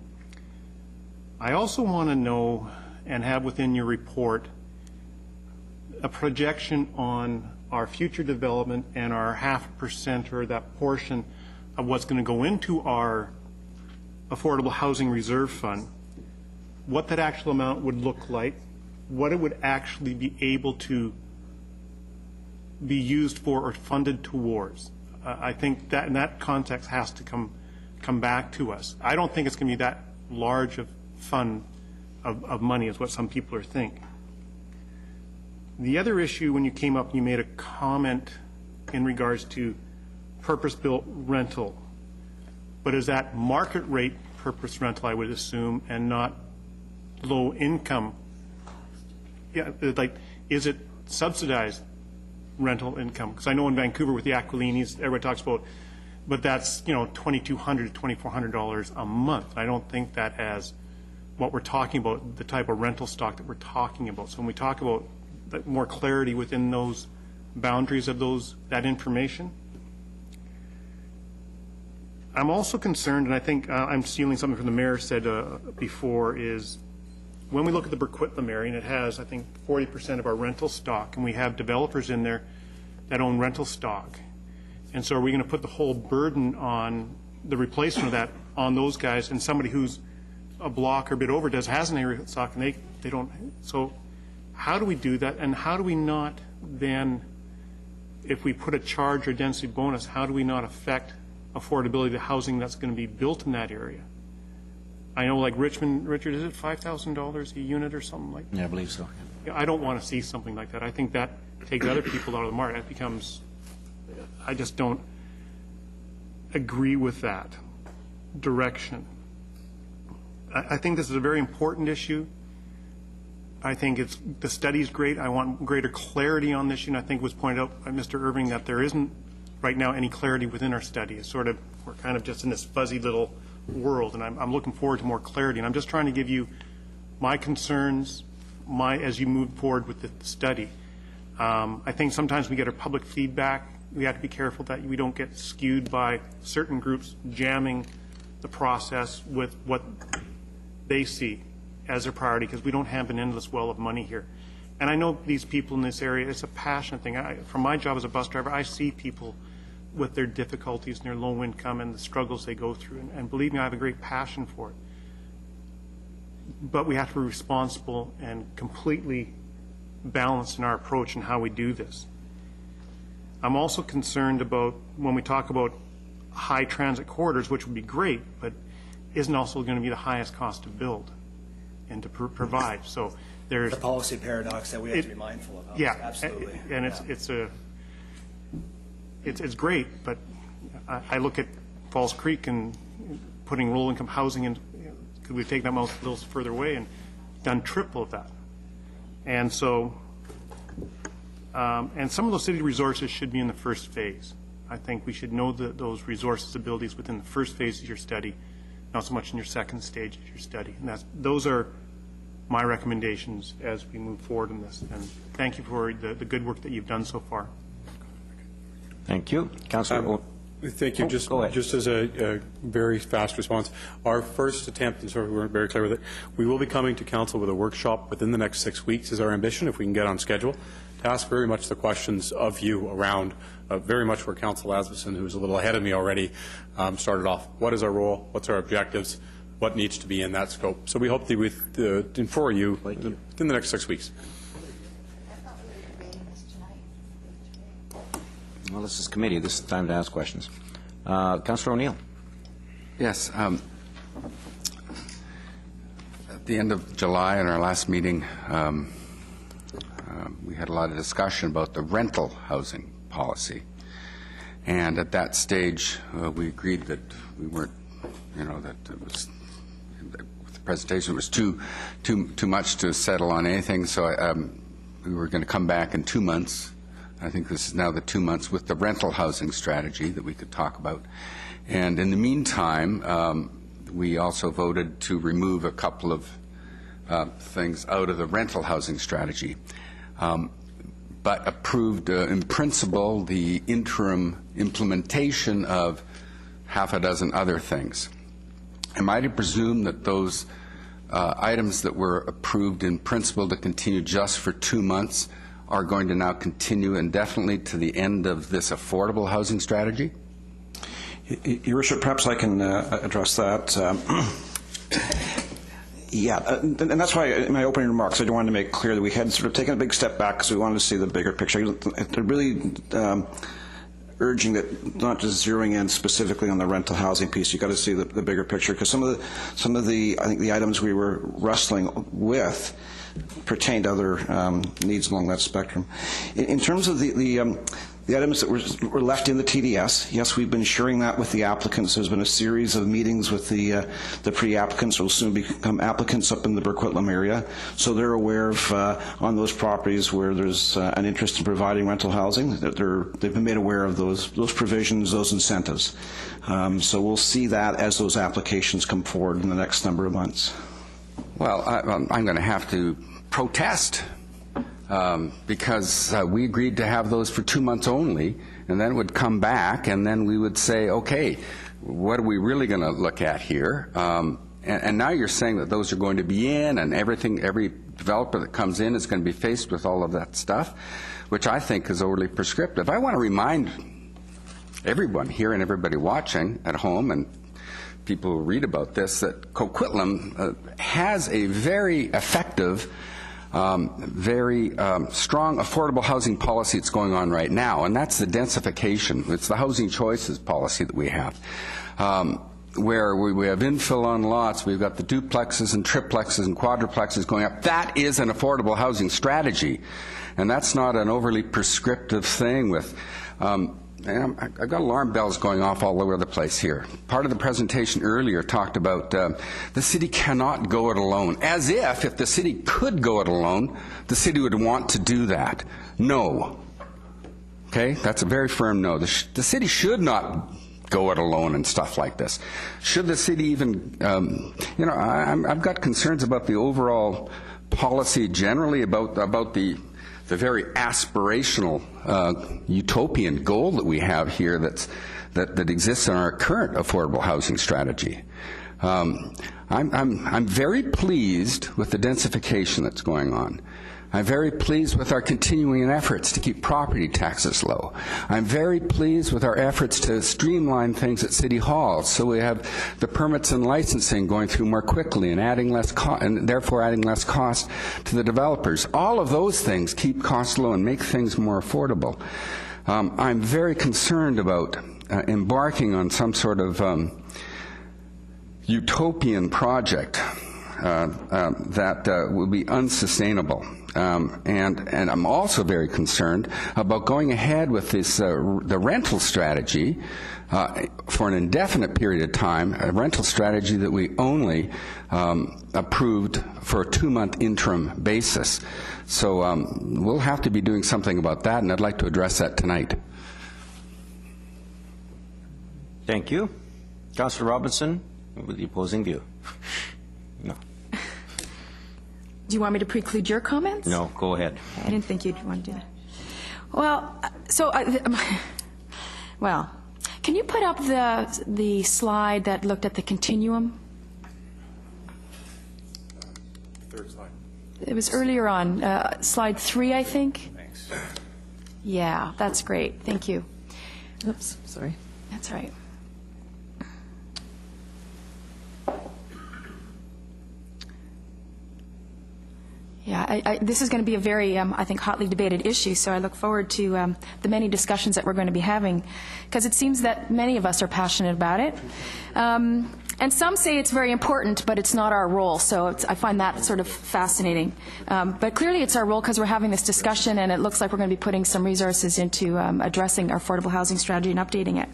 I also want to know and have within your report a projection on our future development and our 0.5% or that portion of what's going to go into our affordable housing reserve fund, what that actual amount would look like, what it would actually be able to be used for or funded towards. I think that in that context has to come back to us. I don't think it's going to be that large of fund of money is what some people are thinking. The other issue, when you came up, you made a comment in regards to purpose-built rental. But is that market rate purpose rental, I would assume, and not low income? Yeah, like, is it subsidized rental income? Because I know in Vancouver with the Aquilinis, everybody talks about, but that's, $2,200 to $2,400 a month. I don't think that as what we're talking about, the type of rental stock that we're talking about. So when we talk about more clarity within those boundaries of that information. I'm also concerned, and I think I'm stealing something from the mayor said before, is when we look at the Coquitlam area, and it has, I think, 40% of our rental stock, and we have developers in there that own rental stock. And so are we going to put the whole burden on the replacement of that on those guys, and somebody who's a block or a bit over has an area stock, and they don't. So how do we do that, and how do we not then, if we put a charge or density bonus, how do we not affect affordability of the housing that's going to be built in that area? I know, like Richmond, Richard, is it $5,000 a unit or something like that? Yeah, I believe so. I don't want to see something like that. I think that takes other people out of the market. It becomes, I just don't agree with that direction. I think this is a very important issue. I think the study is great. I want greater clarity on this issue, and I think it was pointed out by Mr. Irving that there isn't right now any clarity within our study. It's sort of, we're kind of just in this fuzzy little world, and I'm looking forward to more clarity. And I'm just trying to give you my concerns as you move forward with the study. I think sometimes we get our public feedback. We have to be careful that we don't get skewed by certain groups jamming the process with what they see as their priority, because we don't have an endless well of money here. And I know these people in this area, it's a passionate thing. From my job as a bus driver, I see people with their difficulties and their low income and the struggles they go through. And believe me, I have a great passion for it. But we have to be responsible and completely balanced in our approach and how we do this. I'm also concerned about when we talk about high transit corridors, which would be great, but isn't also going to be the highest cost to build and to provide. So there's the policy paradox that we have to be mindful of. Yeah, absolutely. And it's great, but I look at Falls Creek and putting low-income housing in. Could we take that a little further away and done triple of that? And so, and some of those city resources should be in the first phase. I think we should know those resources, abilities within the first phase of your study, not so much in your second stage of your study. And those are my recommendations as we move forward in this. And thank you for the good work that you've done so far. Thank you. Councillor. Thank you. Just as a very fast response, our first attempt, and sorry we weren't very clear with it, we will be coming to council with a workshop within the next 6 weeks is our ambition, if we can get on schedule, to ask very much the questions of you around very much where Councillor Asmussen, who's a little ahead of me already, started off. What is our role? What's our objectives? What needs to be in that scope? So we hope to inform you within the next 6 weeks. Well, this is committee. This is the time to ask questions. Councillor O'Neill. Yes. At the end of July, in our last meeting, we had a lot of discussion about the rental housing policy. And at that stage, we agreed that we weren't, that it was, the presentation was too much to settle on anything. So we were going to come back in 2 months. I think this is now the 2 months with the rental housing strategy that we could talk about. And in the meantime, we also voted to remove a couple of things out of the rental housing strategy, but approved in principle the interim implementation of half a dozen other things. Am I to presume that those items that were approved in principle to continue just for 2 months are going to now continue indefinitely to the end of this affordable housing strategy? Your Worship, perhaps I can address that. And that's why in my opening remarks I wanted to make clear that we had sort of taken a big step back because we wanted to see the bigger picture. They're really urging that not just zeroing in specifically on the rental housing piece. You've got to see the bigger picture, because some of the I think the items we were wrestling with pertain to other needs along that spectrum. In terms of the items that were left in the TDS, yes, we've been sharing that with the applicants. There's been a series of meetings with the pre-applicants, who will soon become applicants up in the Coquitlam area. So they're aware of, on those properties where there's an interest in providing rental housing, that they've been made aware of those provisions, those incentives. So we'll see that as those applications come forward in the next number of months. Well, I'm going to have to protest because we agreed to have those for 2 months only, and then it would come back, and then we would say, okay, what are we really going to look at here? And now you're saying that those are going to be in, and every developer that comes in is going to be faced with all of that stuff, which I think is overly prescriptive. I want to remind everyone here and everybody watching at home and people who read about this that Coquitlam has a very effective, very strong affordable housing policy that's going on right now, and that's the densification. It's the housing choices policy that we have. Where we have infill on lots, we've got the duplexes and triplexes and quadruplexes going up. That is an affordable housing strategy, and that's not an overly prescriptive thing with, I've got alarm bells going off all over the place here. Part of the presentation earlier talked about the city cannot go it alone, as if the city could go it alone, the city would want to do that. No. Okay, that's a very firm no. The city should not go it alone and stuff like this. Should the city even, I've got concerns about the overall policy generally, about the very aspirational utopian goal that we have here that exists in our current affordable housing strategy. I'm very pleased with the densification that's going on. I'm very pleased with our continuing efforts to keep property taxes low. I'm very pleased with our efforts to streamline things at City Hall, so we have the permits and licensing going through more quickly and adding less and therefore adding less cost to the developers. All of those things keep costs low and make things more affordable. I'm very concerned about embarking on some sort of utopian project that will be unsustainable. And I'm also very concerned about going ahead with this the rental strategy for an indefinite period of time, a rental strategy that we only approved for a 2-month interim basis. So we'll have to be doing something about that, and I'd like to address that tonight. Thank you. Councillor Robinson, with the opposing view. No. Do you want me to preclude your comments? No, go ahead. I didn't think you'd want to do that. Well, well, can you put up the slide that looked at the continuum? Third slide. It was earlier on, slide 3, I think. Thanks. Yeah, that's great. Thank you. Oops, sorry. That's right. Yeah, this is going to be a very, I think, hotly debated issue, so I look forward to the many discussions that we're going to be having, because it seems that many of us are passionate about it. And some say it's very important, but it's not our role, so I find that sort of fascinating. But clearly it's our role because we're having this discussion, and it looks like we're going to be putting some resources into addressing our affordable housing strategy and updating it.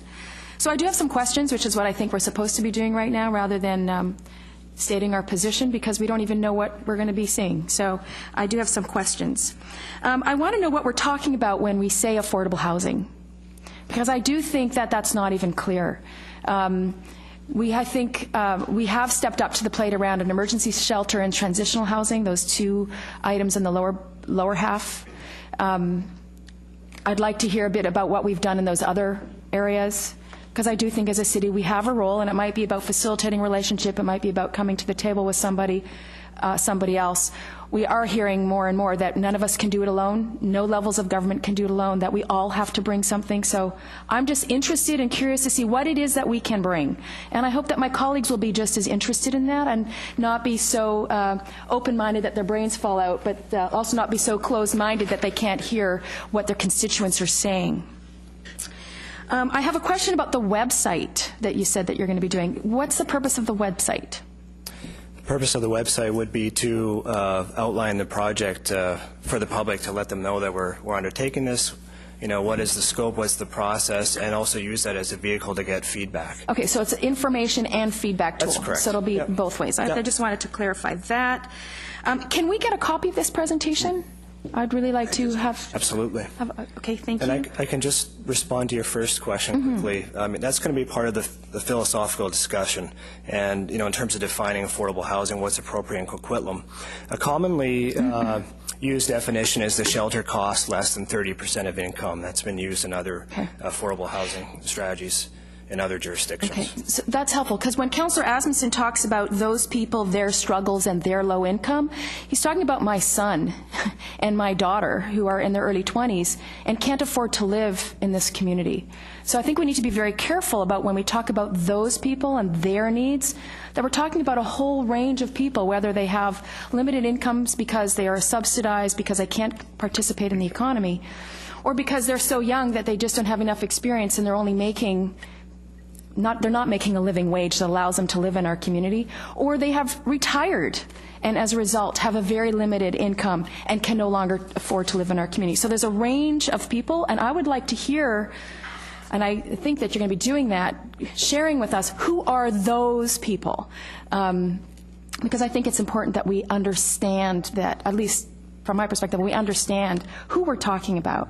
So I do have some questions, which is what I think we're supposed to be doing right now, rather than stating our position, because we don't even know what we're going to be seeing. So I do have some questions. I want to know what we're talking about when we say affordable housing, because I do think that that's not even clear. We have stepped up to the plate around an emergency shelter and transitional housing, those 2 items in the lower half. I'd like to hear a bit about what we've done in those other areas, because I do think as a city we have a role, and it might be about facilitating relationship, it might be about coming to the table with somebody else. We are hearing more and more that none of us can do it alone, no levels of government can do it alone, that we all have to bring something. So I'm just interested and curious to see what it is that we can bring. And I hope that my colleagues will be just as interested in that and not be so open-minded that their brains fall out, but also not be so closed-minded that they can't hear what their constituents are saying. I have a question about the website that you said that you're going to be doing. What's the purpose of the website? The purpose of the website would be to outline the project for the public, to let them know that we're undertaking this. You know, what is the scope, what's the process, and also use that as a vehicle to get feedback. Okay, so it's an information and feedback tool. That's correct. So it'll be both ways. I just wanted to clarify that. Can we get a copy of this presentation? I'd really like to have... Absolutely. Okay, thank you. And I can just respond to your first question quickly. I mean, that's going to be part of the philosophical discussion. And, you know, in terms of defining affordable housing, what's appropriate in Coquitlam. A commonly used definition is the shelter cost less than 30% of income. That's been used in other affordable housing strategies. in other jurisdictions. Okay, so that's helpful, because when Councillor Asmussen talks about those people, their struggles and their low income, he's talking about my son and my daughter who are in their early 20s and can't afford to live in this community. So I think we need to be very careful about when we talk about those people and their needs, that we're talking about a whole range of people, whether they have limited incomes because they are subsidized, because they can't participate in the economy, or because they're so young that they just don't have enough experience and they're only making they're not making a living wage that allows them to live in our community, or they have retired and as a result have a very limited income and can no longer afford to live in our community. So there's a range of people, and I would like to hear, and I think that you're going to be doing that, sharing with us who are those people, because I think it's important that we understand that, at least from my perspective, we understand who we're talking about.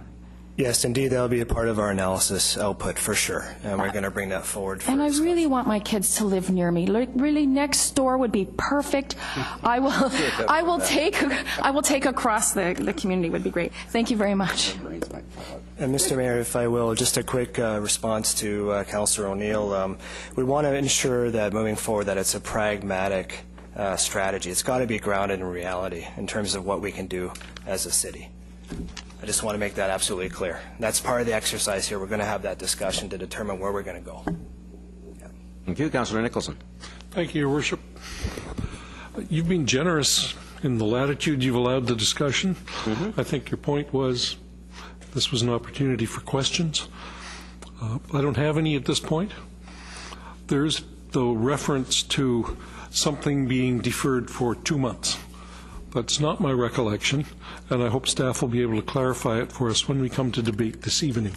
Yes, indeed, that will be a part of our analysis output for sure, and we're going to bring that forward. And I really want my kids to live near me. Like, really, next door would be perfect. I will take across the community. Would be great. Thank you very much. And Mr. Mayor, if I will, just a quick response to Councillor O'Neill. We want to ensure that moving forward that it's a pragmatic strategy. It's got to be grounded in reality in terms of what we can do as a city. I just want to make that absolutely clear. That's part of the exercise here. We're going to have that discussion to determine where we're going to go. Yeah. Thank you. Councillor Nicholson. Thank you, Your Worship. You've been generous in the latitude you've allowed the discussion. I think your point was this was an opportunity for questions. I don't have any at this point. There's, though, reference to something being deferred for 2 months. That's not my recollection, and I hope staff will be able to clarify it for us when we come to debate this evening,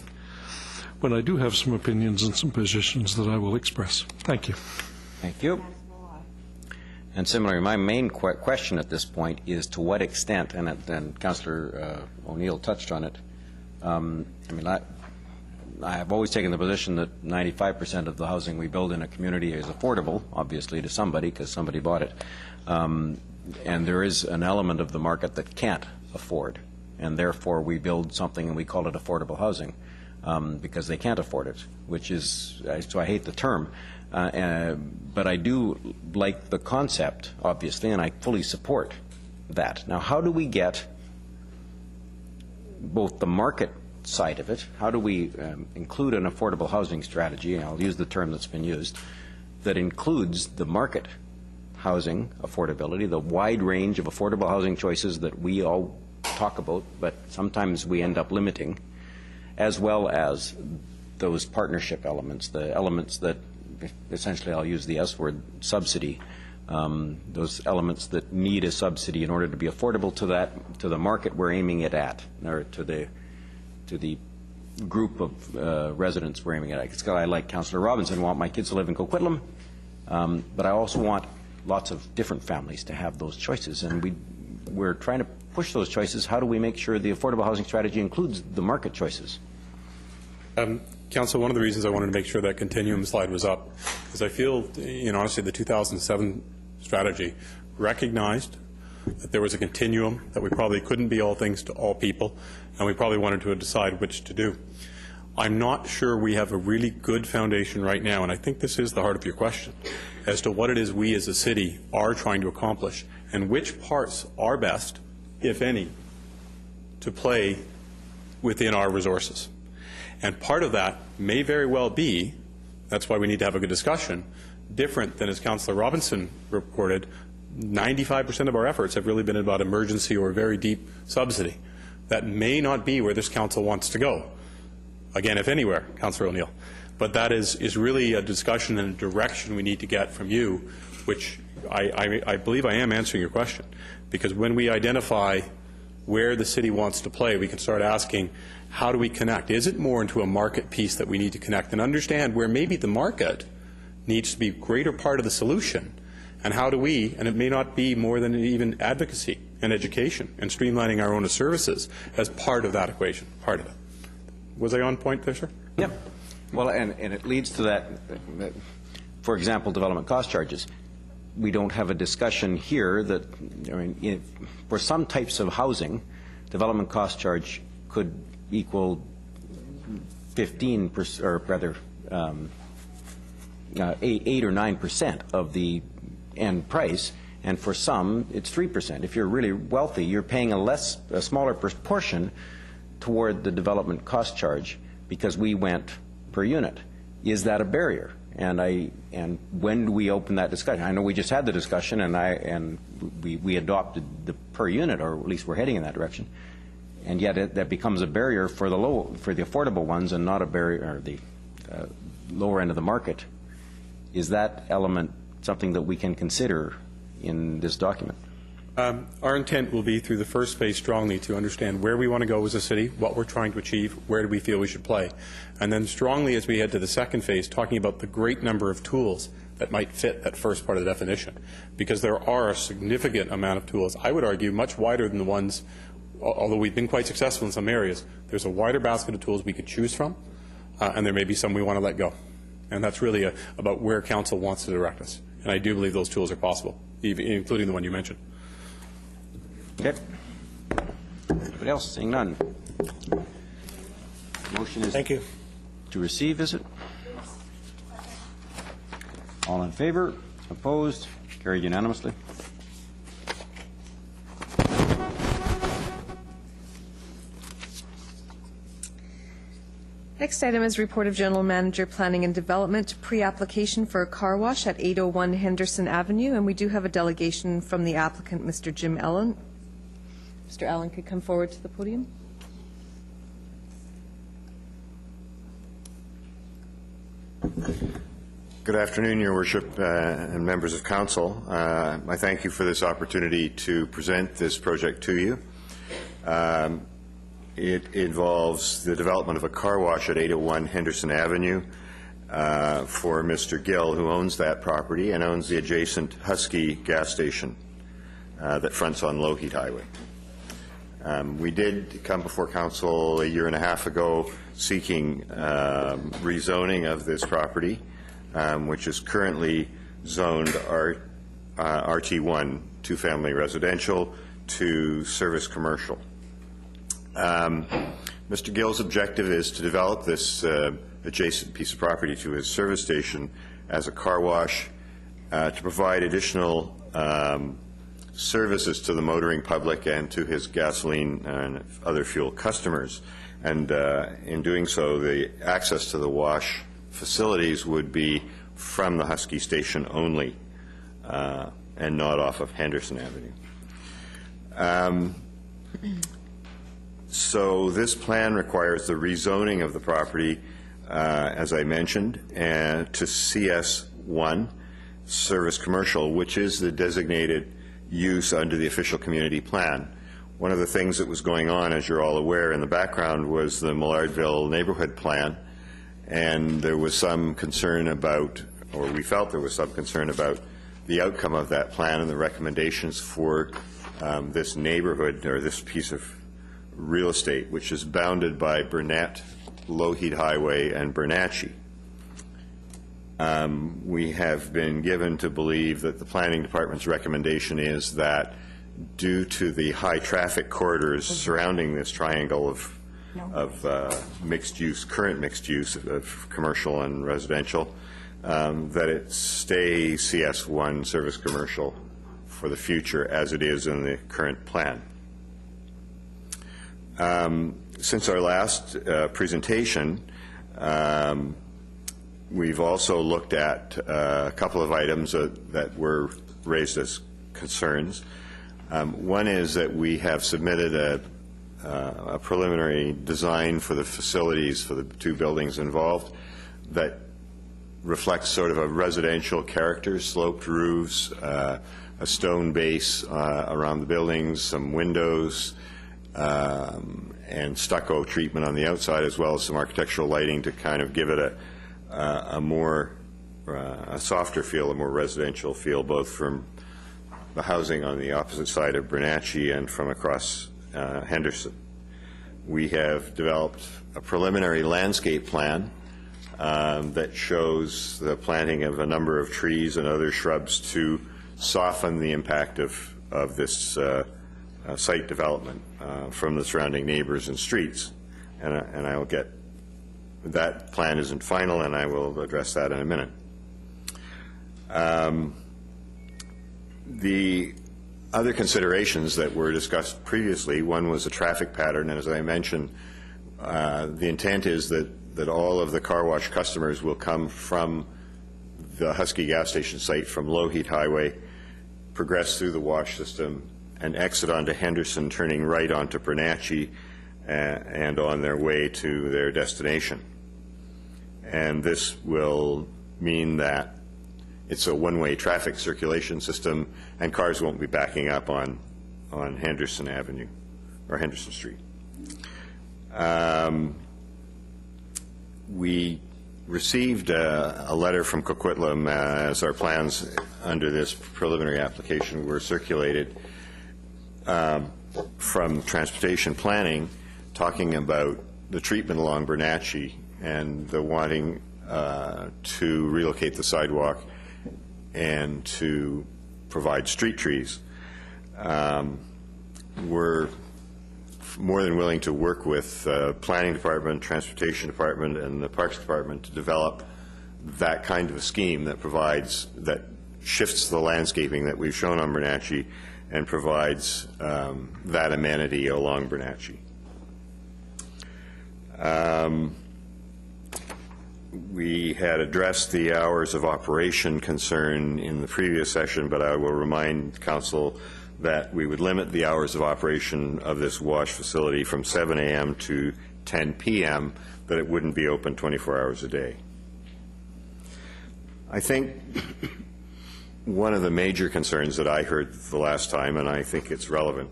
when I do have some opinions and some positions that I will express. Thank you. Thank you. And similarly, my main question at this point is to what extent, and Councillor O'Neill touched on it, I have always taken the position that 95% of the housing we build in a community is affordable, obviously to somebody, because somebody bought it. And there is an element of the market that can't afford, and therefore we build something and we call it affordable housing because they can't afford it, which is, so I hate the term, but I do like the concept, obviously, and I fully support that. Now, how do we get both the market side of it, how do we include an affordable housing strategy, and I'll use the term that's been used, that includes the market housing affordability, the wide range of affordable housing choices that we all talk about, but sometimes we end up limiting, as well as those partnership elements, the elements that essentially, I'll use the S word, subsidy, those elements that need a subsidy in order to be affordable to the market we're aiming it at, or to the group of residents we're aiming it at. Because I, like Councillor Robinson, want my kids to live in Coquitlam, but I also want lots of different families to have those choices, and we're trying to push those choices. How do we make sure the affordable housing strategy includes the market choices? Council, one of the reasons I wanted to make sure that continuum slide was up is I feel, honestly, the 2007 strategy recognized that there was a continuum, that we probably couldn't be all things to all people, and we probably wanted to decide which to do. I'm not sure we have a really good foundation right now, and I think this is the heart of your question, as to what it is we as a city are trying to accomplish and which parts are best, if any, to play within our resources. And part of that may very well be, that's why we need to have a good discussion, different than, as Councillor Robinson reported, 95% of our efforts have really been about emergency or very deep subsidy. That may not be where this council wants to go. Again, if anywhere, Councillor O'Neill. But that is really a discussion and a direction we need to get from you, which I believe I am answering your question. Because when we identify where the city wants to play, we can start asking, how do we connect? Is it more into a market piece that we need to connect and understand where maybe the market needs to be a greater part of the solution? And how do we, and it may not be more than even advocacy and education and streamlining our own services as part of that equation, part of it. Was I on point there, sir? Yep. Well, and it leads to that, for example, development cost charges. We don't have a discussion here that, for some types of housing, development cost charge could equal 15%, or rather 8 or 9% of the end price, and for some, it's 3%. If you're really wealthy, you're paying a smaller proportion toward the development cost charge because we went per unit. Is that a barrier? And when do we open that discussion? I know we just had the discussion, and we adopted the per unit, or at least we're heading in that direction. And yet that becomes a barrier for the affordable ones, and not a barrier, or the lower end of the market. Is that element something that we can consider in this document? Our intent will be, through the first phase, strongly to understand where we want to go as a city, what we're trying to achieve, where do we feel we should play, and then strongly, as we head to the second phase, talking about the great number of tools that might fit that first part of the definition, because there are a significant amount of tools. I would argue much wider than the ones, although we've been quite successful in some areas, there's a wider basket of tools we could choose from, and there may be some we want to let go. And that's really about where Council wants to direct us. And I do believe those tools are possible, including the one you mentioned. Okay. Anybody else? Seeing none. Motion is Thank you. to receive, is it? All in favor? Opposed? Carried unanimously. Next item is report of General Manager, Planning and Development, pre-application for a car wash at 801 Henderson Avenue, and we do have a delegation from the applicant, Mr. Jim Allen. Mr. Allen could come forward to the podium. Good afternoon, Your Worship, and members of Council. I thank you for this opportunity to present this project to you. It involves the development of a car wash at 801 Henderson Avenue for Mr. Gill, who owns that property and owns the adjacent Husky gas station that fronts on Lougheed Highway. We did come before Council a year and a half ago seeking rezoning of this property, which is currently zoned RT1, two-family residential, to service commercial. Mr. Gill's objective is to develop this adjacent piece of property to his service station as a car wash to provide additional services to the motoring public and to his gasoline and other fuel customers. And in doing so, the access to the wash facilities would be from the Husky station only and not off of Henderson Avenue. So this plan requires the rezoning of the property, as I mentioned, to CS1, service commercial, which is the designated use under the official community plan. One of the things that was going on, as you're all aware, in the background was the Millardville neighborhood plan, and there was some concern about, or we felt there was some concern about the outcome of that plan and the recommendations for this neighborhood, or this piece of real estate, which is bounded by Burnett, Lougheed Highway, and Bernatchez. We have been given to believe that the Planning Department's recommendation is that due to the high traffic corridors surrounding this triangle of mixed use, current mixed use of commercial and residential, that it stay CS1 service commercial for the future as it is in the current plan. Since our last presentation, we've also looked at a couple of items that were raised as concerns. One is that we have submitted a preliminary design for the facilities for the two buildings involved that reflects sort of a residential character, sloped roofs, a stone base around the buildings, some windows, and stucco treatment on the outside, as well as some architectural lighting to kind of give it a softer feel, a more residential feel, both from the housing on the opposite side of Bernatchez and from across Henderson. We have developed a preliminary landscape plan that shows the planting of a number of trees and other shrubs to soften the impact of this site development from the surrounding neighbors and streets. And I will get, that plan isn't final, and I will address that in a minute. The other considerations that were discussed previously, one was a traffic pattern, and as I mentioned, the intent is that all of the car wash customers will come from the Husky gas station site from Lougheed Highway, progress through the wash system, and exit onto Henderson, turning right onto Bernatchez and on their way to their destination. And this will mean that it's a one-way traffic circulation system, and cars won't be backing up on Henderson Avenue or Henderson Street. We received a letter from Coquitlam as our plans under this preliminary application were circulated from transportation planning, talking about the treatment along Bernatchez and the wanting to relocate the sidewalk and to provide street trees. We're more than willing to work with Planning Department, Transportation Department, and the Parks Department to develop that kind of a scheme that provides, that shifts the landscaping that we've shown on Bernatchez and provides that amenity along Bernatchez. We had addressed the hours of operation concern in the previous session, but I will remind Council that we would limit the hours of operation of this wash facility from 7 a.m. to 10 p.m., that it wouldn't be open 24 hours a day. I think one of the major concerns that I heard the last time, and I think it's relevant,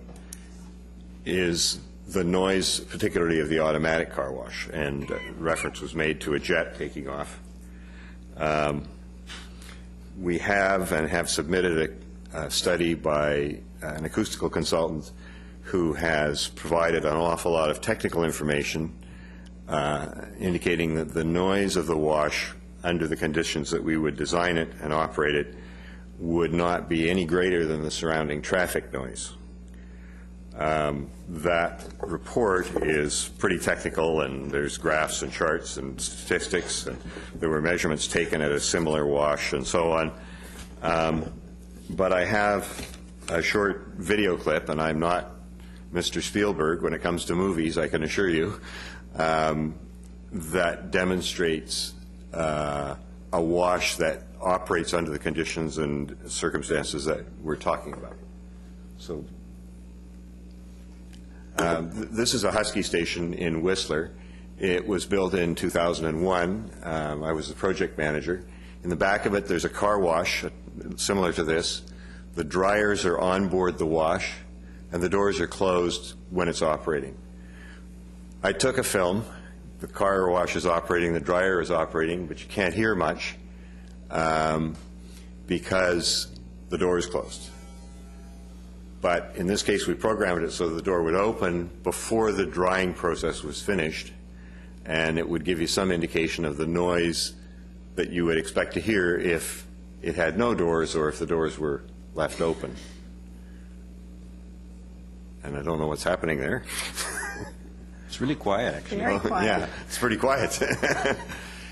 is the noise, particularly of the automatic car wash, and reference was made to a jet taking off. We have submitted a study by an acoustical consultant who has provided an awful lot of technical information indicating that the noise of the wash under the conditions that we would design it and operate it would not be any greater than the surrounding traffic noise. That report is pretty technical, and there's graphs and charts and statistics, and there were measurements taken at a similar wash and so on. But I have a short video clip, and I'm not Mr. Spielberg when it comes to movies, I can assure you, that demonstrates a wash that operates under the conditions and circumstances that we're talking about. So this is a Husky station in Whistler. It was built in 2001. I was the project manager. In the back of it, there's a car wash similar to this. The dryers are on board the wash, and the doors are closed when it's operating. I took a film. The car wash is operating, the dryer is operating, but you can't hear much because the door is closed. But in this case, we programmed it so the door would open before the drying process was finished, and it would give you some indication of the noise that you would expect to hear if it had no doors or if the doors were left open. And I don't know what's happening there. It's really quiet, actually. Very quiet. Yeah, it's pretty quiet.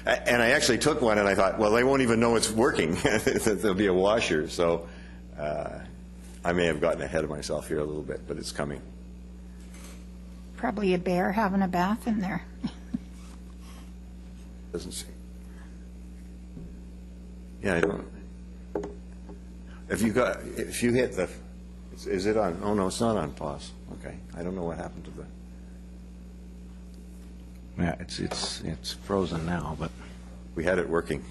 And I actually took one, and I thought, well, they won't even know it's working. There'll be a washer. So I may have gotten ahead of myself here a little bit, but it's coming. Probably a bear having a bath in there. Doesn't seem. Yeah, I don't. If you hit the, is it on? Oh no, it's not on pause. Okay, I don't know what happened to the. Yeah, it's frozen now, but we had it working.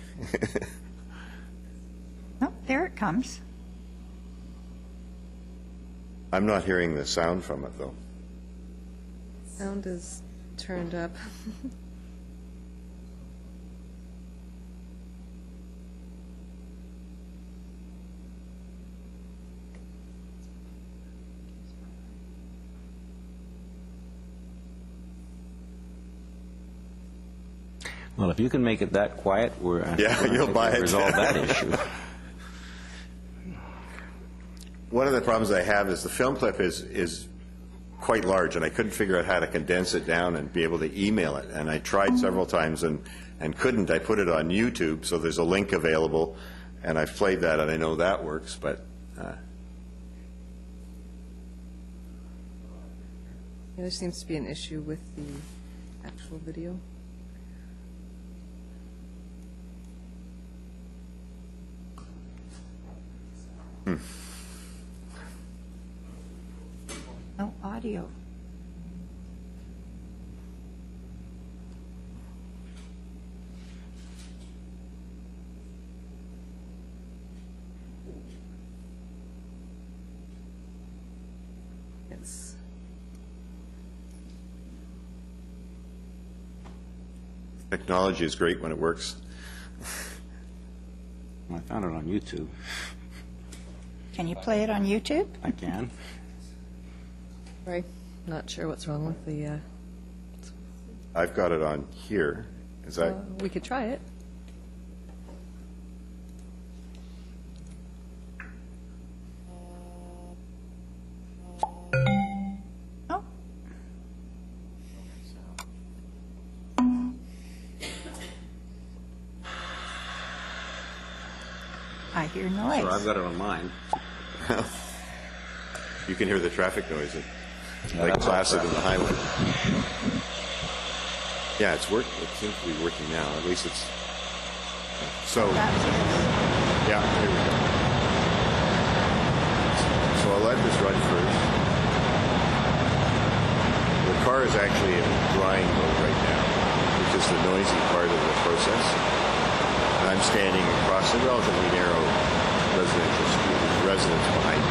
Oh, there it comes. I'm not hearing the sound from it, though. Sound is turned up. well, if you can make it that quiet, you'll buy it. Resolve that issue. One of the problems I have is the film clip is quite large, and I couldn't figure out how to condense it down and be able to email it. And I tried several times and couldn't. I put it on YouTube, so there's a link available, And I've played that, and I know that works, but Yeah, there seems to be an issue with the actual video. No audio. It's technology is great when it works. I found it on YouTube. Can you play it on YouTube? I can. Sorry, not sure what's wrong with the, I've got it on here. Is that? we could try it. Oh. I hear noise. So I've got it on mine. You can hear the traffic noise, Yeah, like that's placid all in the highway. Yeah, it's working. It seems to be working now. At least it's. So, yeah, here we go. So I'll let this run first. The car is actually in drying mode right now, which is the noisy part of the process. And I'm standing across a relatively narrow residential street with residents behind me.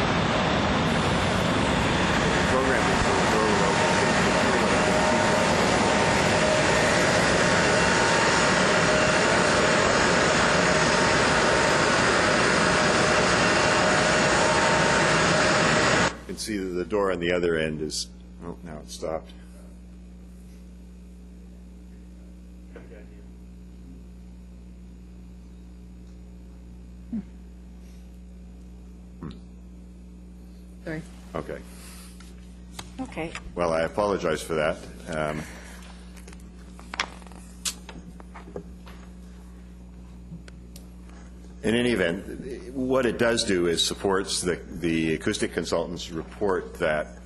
The program is to throw it open. You can see that the door on the other end is, oh, now it's stopped. Sorry. Okay. Okay. Well, I apologize for that. In any event, what it does do is supports the acoustic consultant's report that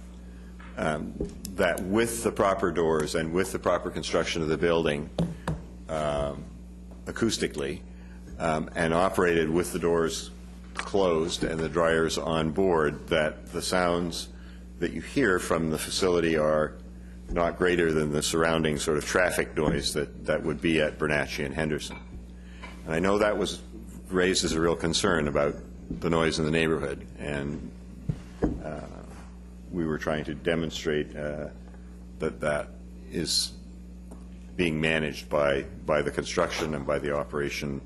that with the proper doors and with the proper construction of the building acoustically and operated with the doors closed and the dryers on board, that the sounds that you hear from the facility are not greater than the surrounding sort of traffic noise that would be at Bernatchez and Henderson. And I know that was raised as a real concern about the noise in the neighborhood, and we were trying to demonstrate that that is being managed by the construction and by the operation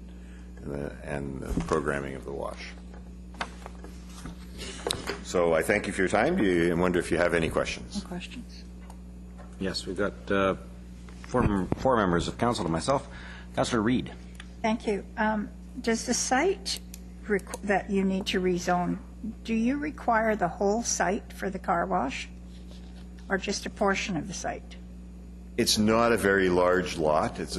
and the programming of the wash. So I thank you for your time. I wonder if you have any questions. No questions. Yes, we've got four members of council to myself. Councillor Reid. Thank you. Does the site that you need to rezone, do you require the whole site for the car wash or just a portion of the site? It's not a very large lot. It's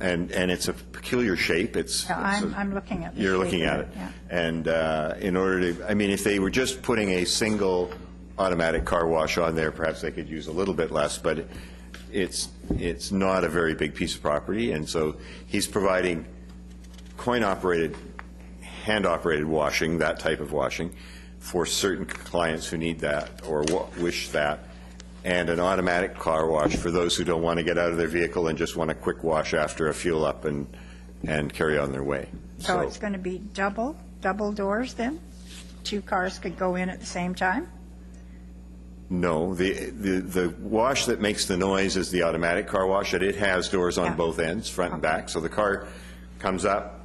and it's a peculiar shape. I'm looking at it. You're looking at it. Yeah. And in order to, I mean, if they were just putting a single automatic car wash on there, perhaps they could use a little bit less, but it's not a very big piece of property, and so he's providing coin-operated, hand-operated washing, that type of washing, for certain clients who need that or wish that, and an automatic car wash for those who don't want to get out of their vehicle and just want a quick wash after a fuel up and carry on their way. So it's going to be double doors then? 2 cars could go in at the same time? No, the wash that makes the noise is the automatic car wash, and it has doors on both ends, front and back. So the car comes up,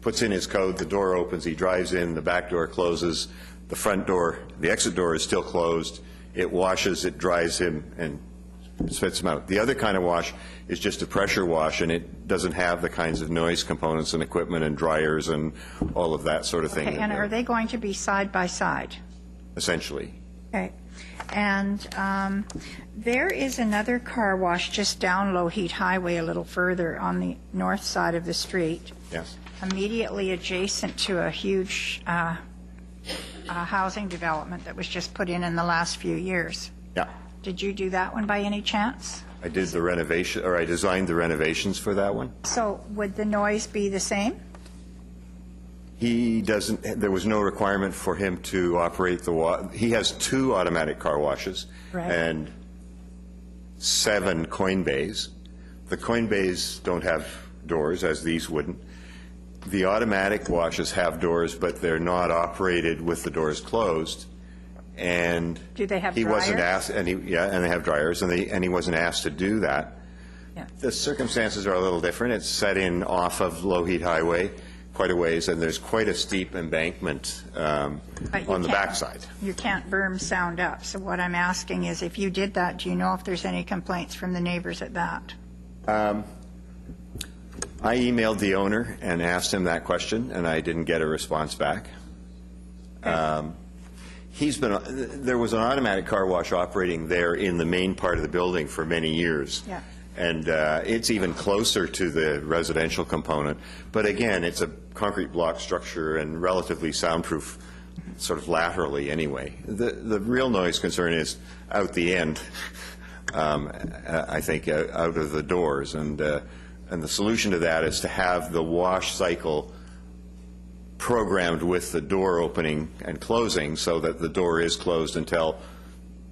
puts in his code, the door opens, he drives in, the back door closes, the front door, the exit door is still closed, it washes, it dries him, and spits him out. The other kind of wash is just a pressure wash, and it doesn't have the kinds of noise components and equipment and dryers and all of that sort of thing. Okay, and are they going to be side by side? Essentially. Okay. And there is another car wash just down Low Heat Highway a little further on the north side of the street. Yes. immediately adjacent to a huge housing development that was just put in the last few years. Yeah. Did you do that one by any chance? I did the renovation, or I designed the renovations for that one. So would the noise be the same? He doesn't, there was no requirement for him to operate he has 2 automatic car washes and 7 coin bays. The coin bays don't have doors, as these wouldn't. The automatic washes have doors, but they're not operated with the doors closed. And do they have he dryers? wasn't asked, and they have dryers, and he wasn't asked to do that. Yeah. The circumstances are a little different. It's set in off of Lougheed Highway quite a ways, and there's quite a steep embankment on the backside. You can't berm sound up. So what I'm asking is, if you did that, do you know if there's any complaints from the neighbors at that? I emailed the owner and asked him that question, and I didn't get a response back. There was an automatic car wash operating there in the main part of the building for many years. Yeah. And it's even closer to the residential component. But again, it's a concrete block structure and relatively soundproof, sort of laterally anyway. The real noise concern is out the end, I think, out of the doors. And the solution to that is to have the wash cycle programmed with the door opening and closing so that the door is closed until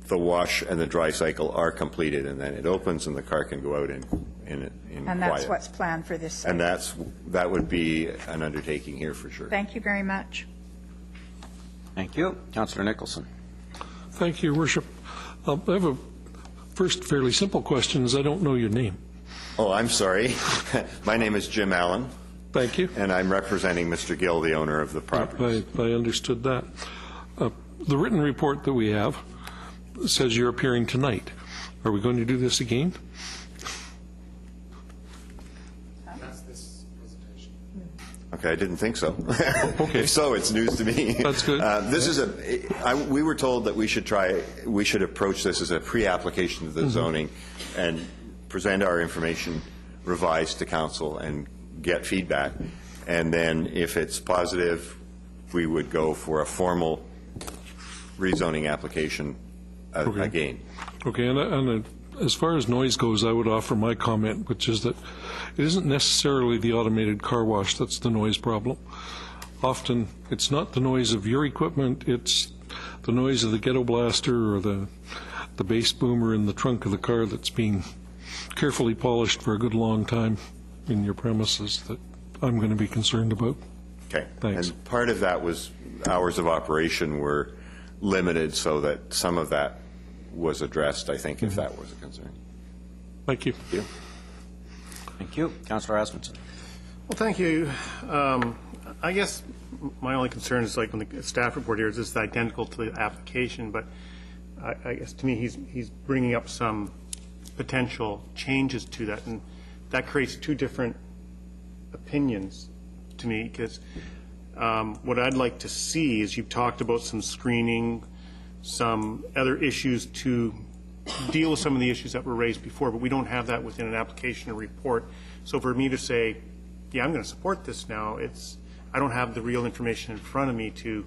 the wash and the dry cycle are completed, and then it opens and the car can go out in quiet. And that's what's planned for this site. And that would be an undertaking here for sure. Thank you very much. Thank you. Councillor Nicholson. Thank you, Your Worship. I have a first fairly simple question, as I don't know your name. Oh, I'm sorry. My name is Jim Allen. Thank you. And I'm representing Mr. Gill, the owner of the property. I understood that. The written report that we have says you're appearing tonight. Are we going to do this again? That's this presentation. Okay, I didn't think so. Okay. If so, it's news to me. That's good. We were told that we should approach this as a pre-application to the zoning and present our information revised to council and get feedback. And then if it's positive, we would go for a formal rezoning application again. Okay, and as far as noise goes, I would offer my comment, which is that it isn't necessarily the automated car wash that's the noise problem. Often, it's not the noise of your equipment, it's the noise of the ghetto blaster or the bass boomer in the trunk of the car that's being carefully polished for a good long time in your premises that I'm going to be concerned about. Okay. Thanks. And part of that was hours of operation were limited so that some of that was addressed, I think, if that was a concern. Thank you. Thank you. Thank you. Councillor Asmundson. Well, thank you. I guess my only concern is, like, when the staff report here is this identical to the application, but I guess to me he's bringing up some potential changes to that, and that creates 2 different opinions to me, because what I'd like to see is you've talked about some screening, some other issues to deal with some of the issues that were raised before, but we don't have that within an application or report. So for me to say, yeah, I'm going to support this now, I don't have the real information in front of me to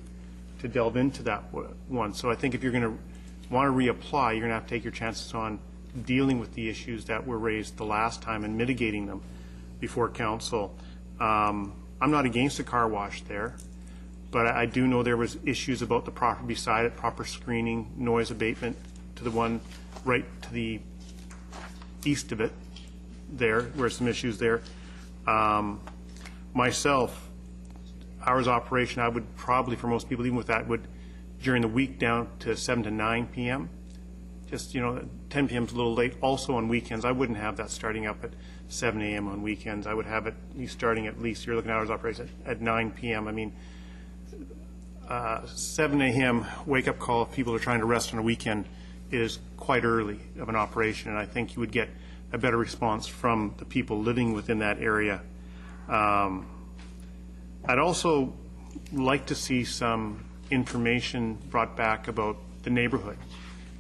delve into that one. So I think if you're going to want to reapply, you're going to have to take your chances on dealing with the issues that were raised the last time and mitigating them before council. I'm not against a car wash there, but I do know there was issues about the property beside it, proper screening, noise abatement to the one right to the east of it. There were some issues there. Myself, hours of operation, I would probably, for most people, even with that, would during the week down to 7 to 9 p.m. Just, 10 p.m. is a little late. Also on weekends, I wouldn't have that starting up at 7 a.m. on weekends. I would have it starting at least, you're looking at hours of operation at 9 p.m. I mean, 7 a.m. wake-up call if people are trying to rest on a weekend is quite early of an operation, and I think you would get a better response from the people living within that area. I'd also like to see some information brought back about the neighborhood,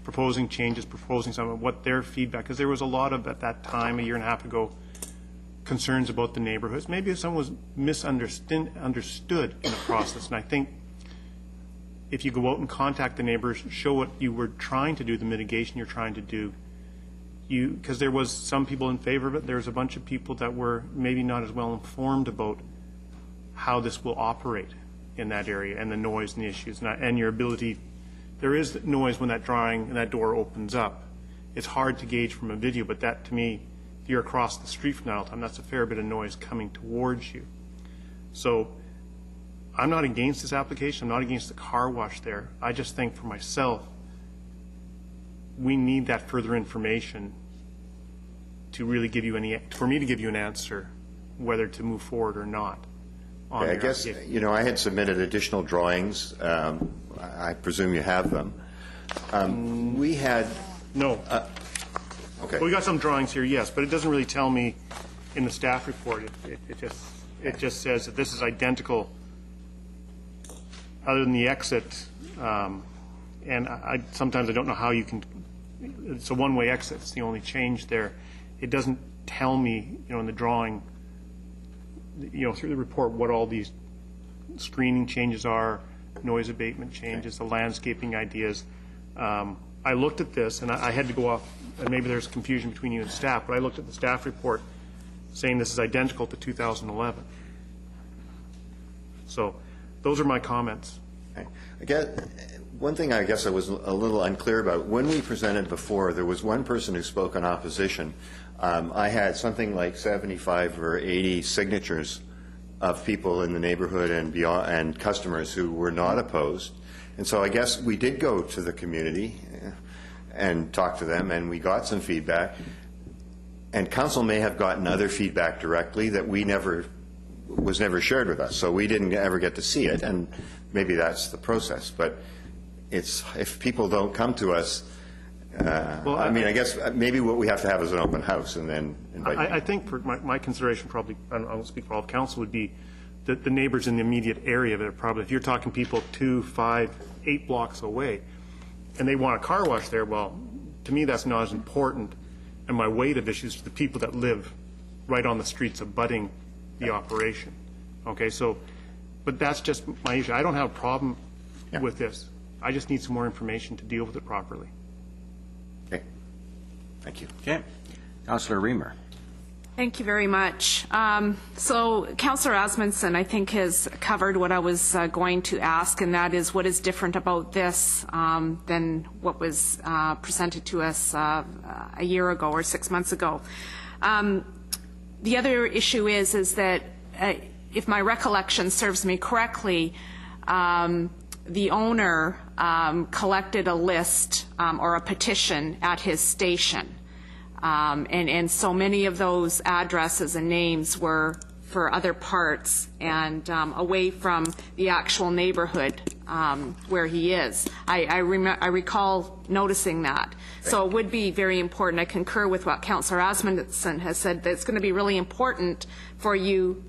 proposing changes, proposing some of what their feedback, because there was a lot of, at that time, a year and a half ago, concerns about the neighborhoods. Maybe someone was misunderstood in the process. And I think if you go out and contact the neighbors, show what you were trying to do, the mitigation you're trying to do, because there was some people in favor of it. There's a bunch of people that were maybe not as well informed about how this will operate in that area and the noise and the issues and your ability. There is noise when that door opens up. It's hard to gauge from a video, but that, to me, if you're across the street from that all the time, that's a fair bit of noise coming towards you. So I'm not against this application. I'm not against the car wash there. I just think for myself, we need that further information to really give you for me to give you an answer whether to move forward or not. Okay, I guess, I had submitted additional drawings. I presume you have them. We had... No. Okay. Well, we got some drawings here, yes, but it doesn't really tell me in the staff report. It just says that this is identical other than the exit. And sometimes I don't know how you can... It's a one-way exit. It's the only change there. It doesn't tell me, in the drawing, through the report, what all these screening changes are, noise abatement changes, the landscaping ideas. I looked at this, and I had to go off, and maybe there's confusion between you and staff, but I looked at the staff report saying this is identical to 2011. So those are my comments. Okay. One thing I guess I was a little unclear about, when we presented before, there was one person who spoke in opposition. I had something like 75 or 80 signatures of people in the neighborhood and beyond, and customers who were not opposed. And so I guess we did go to the community and talk to them, and we got some feedback. And council may have gotten other feedback directly that was never shared with us, so we didn't ever get to see it, and maybe that's the process. But if people don't come to us, I guess maybe what we have to have is an open house and then invite them. I think for my consideration, probably, I won't speak for all of council, would be that the neighbors in the immediate area that are probably, if you're talking people 2, 5, 8 blocks away, and they want a car wash there, well, to me that's not as important, and my weight of issues to the people that live right on the streets abutting the operation. Okay, so, but that's just my issue. I don't have a problem with this. I just need some more information to deal with it properly. Okay. Thank you. Okay. Councillor Reamer. Thank you very much. So Councillor Asmundson, I think, has covered what I was going to ask, and that is what is different about this than what was presented to us a year ago or 6 months ago. The other issue is that if my recollection serves me correctly, the owner collected a list or a petition at his station. And so many of those addresses and names were for other parts and away from the actual neighborhood where he is. I recall noticing that. So it would be very important. I concur with what Councillor Asmundson has said, that it's going to be really important for you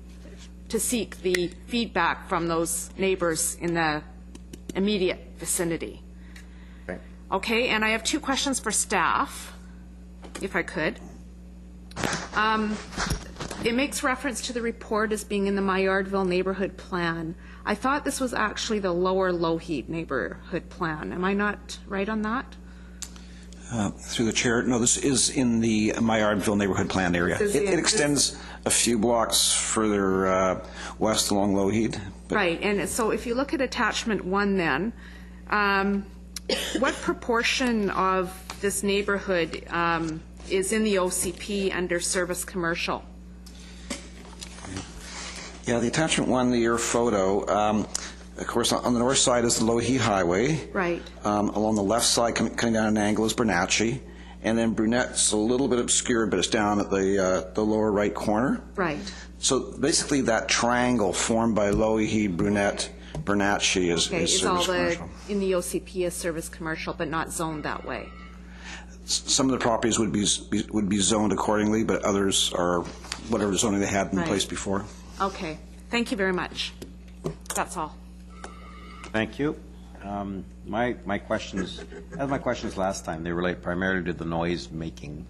to seek the feedback from those neighbors in the immediate vicinity. Okay, and I have 2 questions for staff, if I could. It makes reference to the report as being in the Maillardville neighborhood plan. I thought this was actually the Lower Lougheed neighborhood plan. Am I not right on that? Through the chair, no, this is in the Maillardville neighborhood plan area. It extends a few blocks further west along Lougheed. Right, and so if you look at attachment 1 then, what proportion of this neighborhood is in the OCP under service commercial? Yeah, the attachment 1, your photo, of course, on the north side is the Lougheed Highway. Right. Along the left side, coming down an angle, is Bernatchez. And then Brunette's a little bit obscured, but it's down at the lower right corner. Right. So basically that triangle formed by Lougheed, Brunette, Bernatchez is service commercial. In the OCP is service commercial, but not zoned that way. Some of the properties would be zoned accordingly, but others are whatever zoning they had in place before. Okay. Thank you very much. That's all. Thank you. My questions, as my questions last time, they relate primarily to the noise making.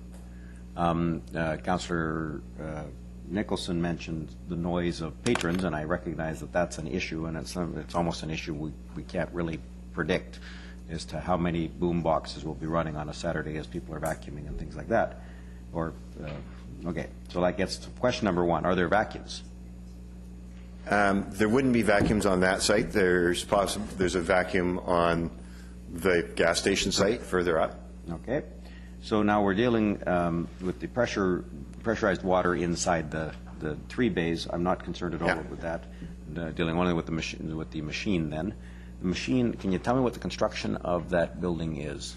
Councillor Nicholson mentioned the noise of patrons, and I recognize that that's an issue, and it's almost an issue we can't really predict as to how many boom boxes will be running on a Saturday as people are vacuuming and things like that. Okay, so that gets to question number one. Are there vacuums? There wouldn't be vacuums on that site. There's a vacuum on the gas station site further up. Okay. So now we're dealing with the pressurized water inside the 3 bays. I'm not concerned at all with that. Dealing only with the machine then. The machine, can you tell me what the construction of that building is?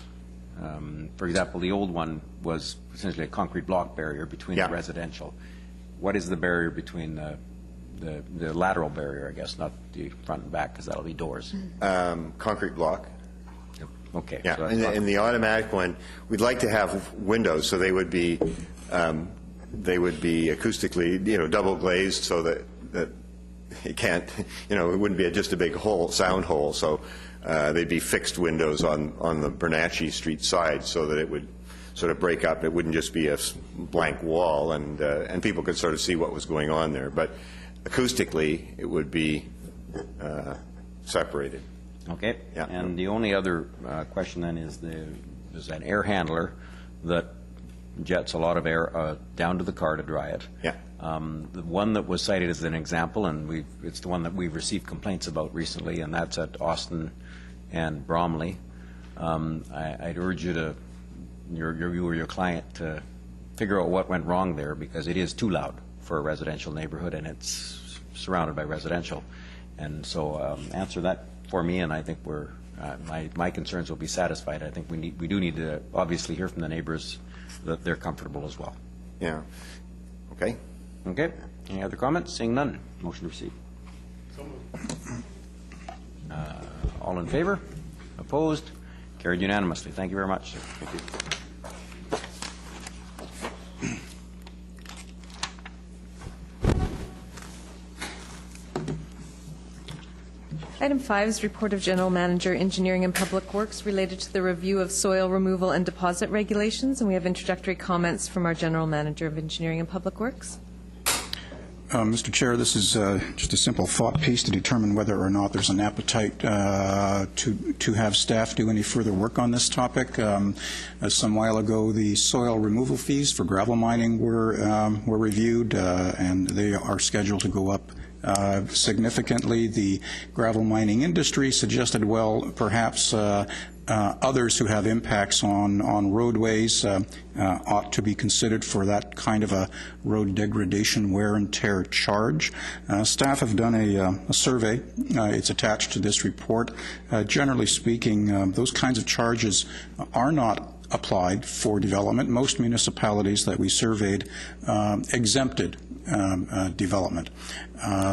For example, the old one was essentially a concrete block barrier between the residential. What is the barrier between the lateral barrier, I guess, not the front and back, because that'll be doors? Concrete block. Okay. Yeah, So and the automatic one, we'd like to have windows, so they would be acoustically, double glazed, so that it can't, it wouldn't be just a big sound hole. So they'd be fixed windows on the Bernatchez Street side, so that it would sort of break up. It wouldn't just be a blank wall, and people could sort of see what was going on there. But acoustically, it would be separated. Okay. Yeah. And the only other question then is there's an air handler that jets a lot of air down to the car to dry it. Yeah. The one that was cited as an example, and it's the one that we've received complaints about recently, and that's at Austin and Bromley. I'd urge you or your client to figure out what went wrong there, because it is too loud for a residential neighborhood, and it's surrounded by residential. And so answer that for me, and I think my concerns will be satisfied. I think we do need to obviously hear from the neighbors that they're comfortable as well. Yeah. Okay. Okay. Any other comments? Seeing none. Motion to receive. All in favor? Opposed? Carried unanimously. Thank you very much, sir. Thank you. Item 5 is report of General Manager, Engineering and Public Works related to the review of soil removal and deposit regulations, and we have introductory comments from our General Manager of Engineering and Public Works. Mr. Chair, this is just a simple thought piece to determine whether or not there's an appetite to have staff do any further work on this topic. Some while ago, the soil removal fees for gravel mining were reviewed, and they are scheduled to go up significantly. The gravel mining industry suggested, well, perhaps others who have impacts on roadways ought to be considered for that kind of a road degradation wear and tear charge. Staff have done a survey. It's attached to this report. Generally speaking, those kinds of charges are not applied for development. Most municipalities that we surveyed exempted development.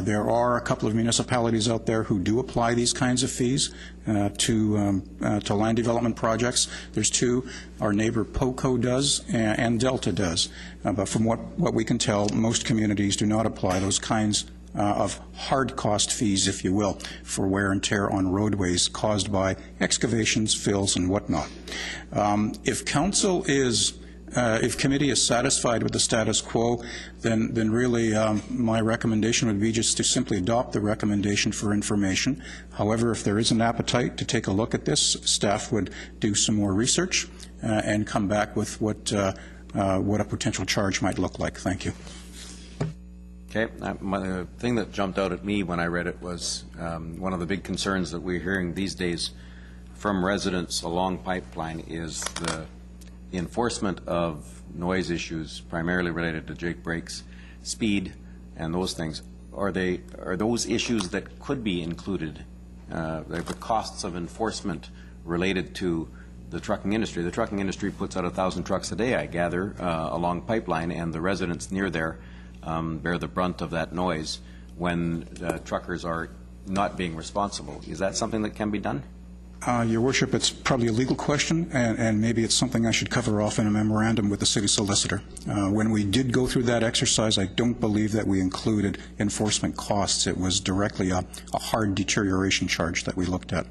There are a couple of municipalities out there who do apply these kinds of fees to land development projects. There's 2. Our neighbor POCO does and Delta does. But from what we can tell, most communities do not apply those kinds of hard cost fees, if you will, for wear and tear on roadways caused by excavations, fills, and whatnot. If council is if committee is satisfied with the status quo, then really my recommendation would be just to simply adopt the recommendation for information. However, if there is an appetite to take a look at this, staff would do some more research and come back with what a potential charge might look like. Thank you. Okay. The thing that jumped out at me when I read it was one of the big concerns that we're hearing these days from residents along Pipeline is the enforcement of noise issues, primarily related to jake brakes, speed, and those things. Are those issues that could be included, the costs of enforcement related to the trucking industry? The trucking industry puts out 1,000 trucks a day, I gather, along Pipeline, and the residents near there bear the brunt of that noise when truckers are not being responsible. Is that something that can be done? Your Worship, it's probably a legal question, and maybe it's something I should cover off in a memorandum with the city solicitor. When we did go through that exercise, I don't believe that we included enforcement costs. It was directly a hard deterioration charge that we looked at.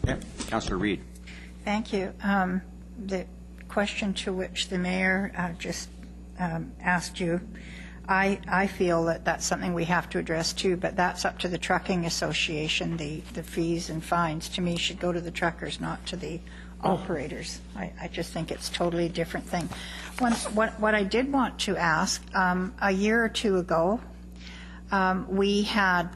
Okay. Councillor Reid. Thank you. The question to which the mayor just asked you, I feel that that's something we have to address too, but that's up to the trucking association. The fees and fines, to me, should go to the truckers, not to the operators. I just think it's totally a different thing. What I did want to ask, a year or two ago, we had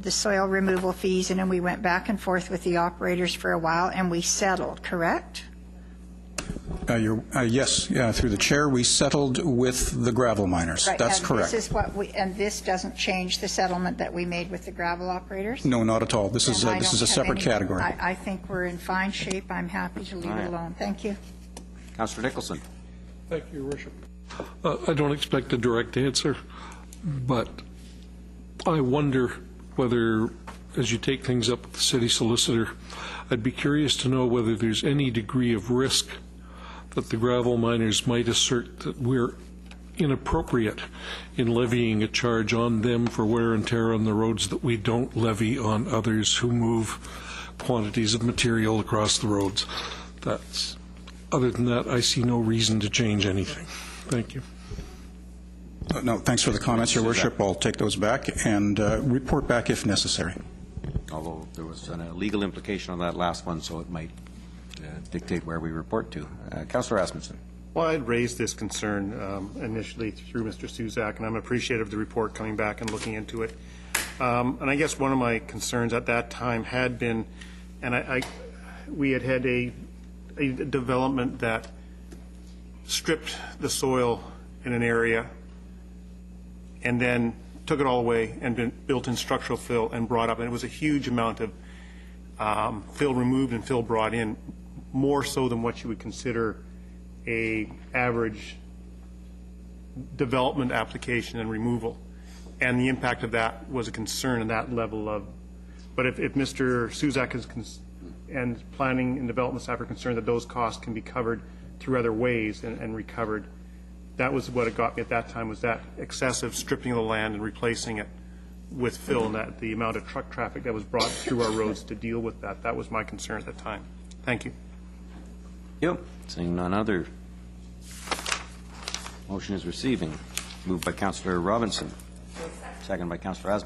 the soil removal fees, and then we went back and forth with the operators for a while, and we settled, correct? Yes, through the chair, we settled with the gravel miners. Right. That's and correct. This is and this doesn't change the settlement that we made with the gravel operators? No, not at all. This is a separate category. I think we're in fine shape. I'm happy to leave it alone. Thank you. Councillor Nicholson. Thank you, Your Worship. I don't expect a direct answer, but I wonder whether, as you take things up with the city solicitor, I'd be curious to know whether there's any degree of risk that the gravel miners might assert that we're inappropriate in levying a charge on them for wear and tear on the roads that we don't levy on others who move quantities of material across the roads. Other than that, I see no reason to change anything. Thank you. No, thanks for the comments, Your Worship. I'll take those back and report back if necessary. Although there was a legal implication on that last one, so it might dictate where we report to. Councillor Asmussen. Well, I'd raised this concern initially through Mr. Suzak, and I'm appreciative of the report coming back and looking into it. And I guess one of my concerns at that time had been, and we had a development that stripped the soil in an area and then took it all away and built in structural fill and brought up, and it was a huge amount of fill removed and fill brought in, more so than what you would consider a average development application and removal. And the impact of that was a concern in that level of, but if Mr. Suzak is and planning and development staff are concerned that those costs can be covered through other ways and recovered, that was what it got me at that time, was that excessive stripping of the land and replacing it with fill, and that the amount of truck traffic that was brought through our roads to deal with that. That was my concern at that time. Thank you. Yep. Seeing none other. Motion is receiving. Moved by Councillor Robinson. Second by Councillor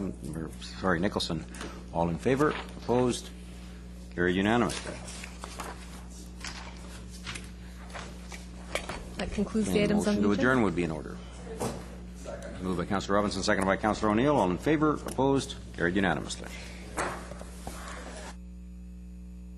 Nicholson. All in favor? Opposed? Carried unanimously. That concludes the items on the agenda. Motion to adjourn would be in order. Moved by Councillor Robinson, seconded by Councillor O'Neill. All in favor? Opposed? Carried unanimously.